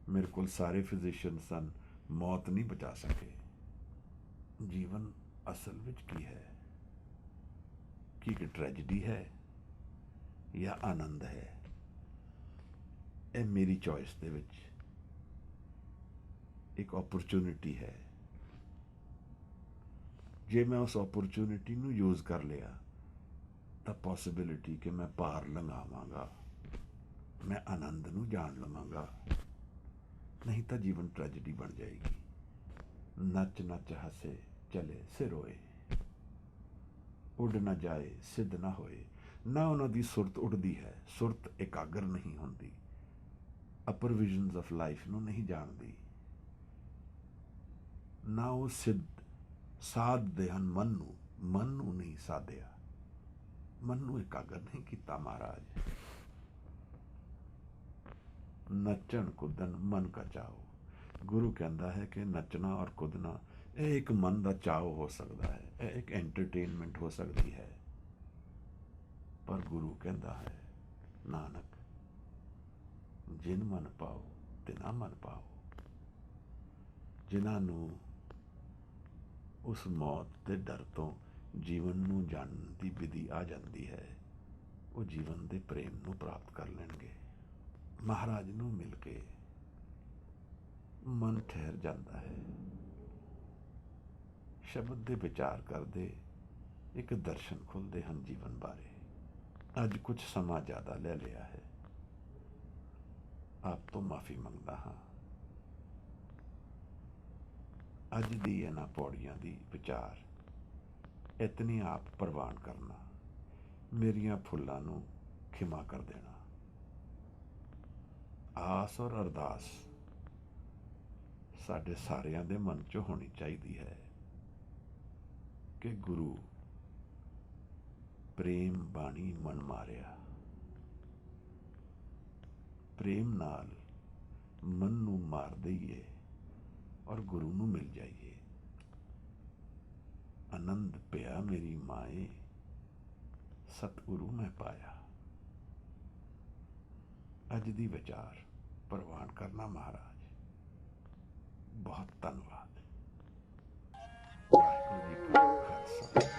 ਮੇਰੇ ਕੋਲ ਸਾਰੇ ਫਿਜ਼ੀਸ਼ੀਅਨ ਸਨ, ਮੌਤ ਨਹੀਂ ਬਚਾ ਸਕੇ। ਜੀਵਨ ਅਸਲ ਵਿੱਚ ਕੀ ਹੈ? ਕੀ ਇੱਕ ਟ੍ਰੈਜਡੀ ਹੈ ਜਾਂ ਆਨੰਦ ਹੈ? ਇਹ ਮੇਰੀ ਚੋਇਸ ਦੇ ਵਿੱਚ ਇੱਕ ਓਪਰਚੁਨਿਟੀ ਹੈ। ਜੇ ਮੈਂ ਉਸ ਓਪਰਚੁਨਿਟੀ ਨੂੰ ਯੂਜ਼ ਕਰ ਲਿਆ ਤਾਂ ਪੋਸੀਬਿਲਿਟੀ ਕਿ ਮੈਂ ਪਾਰ ਲੰਘਾਵਾਂਗਾ, ਮੈਂ ਆਨੰਦ ਨੂੰ ਜਾਣ ਲਵਾਂਗਾ। ਨਹੀਂ ਤਾਂ ਜੀਵਨ ਟ੍ਰੈਜਡੀ ਬਣ ਜਾਏਗੀ। ਨੱਚ ਨੱਚ ਹੱਸੇ ਚਲੇ ਸਿਰ ਹੋਏ। ਉੱਡ ਨਾ ਜਾਏ ਸਿੱਧ ਨਾ ਹੋਏ। ਨਾ ਉਹਨਾਂ ਦੀ ਸੁਰਤ ਉੱਡਦੀ ਹੈ, ਸੁਰਤ ਇਕਾਗਰ ਨਹੀਂ ਹੁੰਦੀ, ਅਪਰ ਵਿਜ਼ਨਸ ਆਫ ਲਾਈਫ ਨੂੰ ਨਹੀਂ ਜਾਣਦੀ। ਨਾ ਉਹ ਸਿੱਧ ਸਾਧਦੇ ਹਨ ਮਨ ਨੂੰ ਨਹੀਂ ਸਾਧਿਆ, ਮਨ ਨੂੰ ਇਕਾਗਰ ਨਹੀਂ ਕੀਤਾ ਮਹਾਰਾਜ। ਨੱਚਣ ਕੁੱਦਣ ਮਨ ਕਾ ਚਾਓ। ਗੁਰੂ ਕਹਿੰਦਾ ਹੈ ਕਿ ਨੱਚਣਾ ਔਰ ਕੁੱਦਣਾ ਇਹ ਇੱਕ ਮਨ ਦਾ ਚਾਓ ਹੋ ਸਕਦਾ ਹੈ, ਇਹ ਇੱਕ ਐਂਟਰਟੇਨਮੈਂਟ ਹੋ ਸਕਦੀ ਹੈ। ਪਰ ਗੁਰੂ ਕਹਿੰਦਾ ਹੈ ਨਾਨਕ ਜਿਨ ਮਨ ਪਾਓ ਤਿਨਾ ਮਨ ਪਾਓ। ਜਿਨ੍ਹਾਂ ਨੂੰ ਉਸ ਮੌਤ ਦੇ ਡਰ ਤੋਂ ਜੀਵਨ ਨੂੰ ਜਾਣਨ ਦੀ ਵਿਧੀ ਆ ਜਾਂਦੀ ਹੈ, ਉਹ ਜੀਵਨ ਦੇ ਪ੍ਰੇਮ ਨੂੰ ਪ੍ਰਾਪਤ ਕਰ ਲੈਣਗੇ। ਮਹਾਰਾਜ ਨੂੰ ਮਿਲ ਕੇ ਮਨ ਠਹਿਰ ਜਾਂਦਾ ਹੈ। ਸ਼ਬਦ ਦੇ ਵਿਚਾਰ ਕਰਦੇ ਇੱਕ ਦਰਸ਼ਨ ਖੁੱਲ੍ਹਦੇ ਹਨ ਜੀਵਨ ਬਾਰੇ। ਅੱਜ ਕੁਝ ਸਮਾਂ ਜ਼ਿਆਦਾ ਲੈ ਲਿਆ ਹੈ, ਆਪ ਤੋਂ ਮਾਫੀ ਮੰਗਦਾ ਹਾਂ। ਅੱਜ ਦੀ ਇਹਨਾਂ ਪੌੜੀਆਂ ਦੀ ਵਿਚਾਰ ਇਤਨੀ ਆਪ ਪ੍ਰਵਾਨ ਕਰਨਾ, ਮੇਰੀਆਂ ਫੁੱਲਾਂ ਨੂੰ ਖਿਮਾ ਕਰ ਦੇਣਾ। ਆਸ ਔਰ ਅਰਦਾਸ ਸਾਡੇ ਸਾਰਿਆਂ ਦੇ ਮਨ 'ਚ ਹੋਣੀ ਚਾਹੀਦੀ ਹੈ ਕਿ ਗੁਰੂ ਪ੍ਰੇਮ ਬਾਣੀ ਮਨ ਮਾਰਿਆ, ਪ੍ਰੇਮ ਨਾਲ ਮਨ ਨੂੰ ਮਾਰ ਦਈਏ ਔਰ ਗੁਰੂ ਨੂੰ ਮਿਲ ਜਾਈਏ। ਆਨੰਦ ਪਿਆ ਮੇਰੀ ਮਾਏ, ਸਤਿਗੁਰੂ ਮੈਂ ਪਾਇਆ। ਅੱਜ ਦੀ ਵਿਚਾਰ ਪ੍ਰਵਾਨ ਕਰਨਾ ਮਹਾਰਾਜ। ਬਹੁਤ ਧੰਨਵਾਦ। ਵਾਹਿਗੁਰੂ ਜੀ ਕਾ ਖਾਲਸਾ।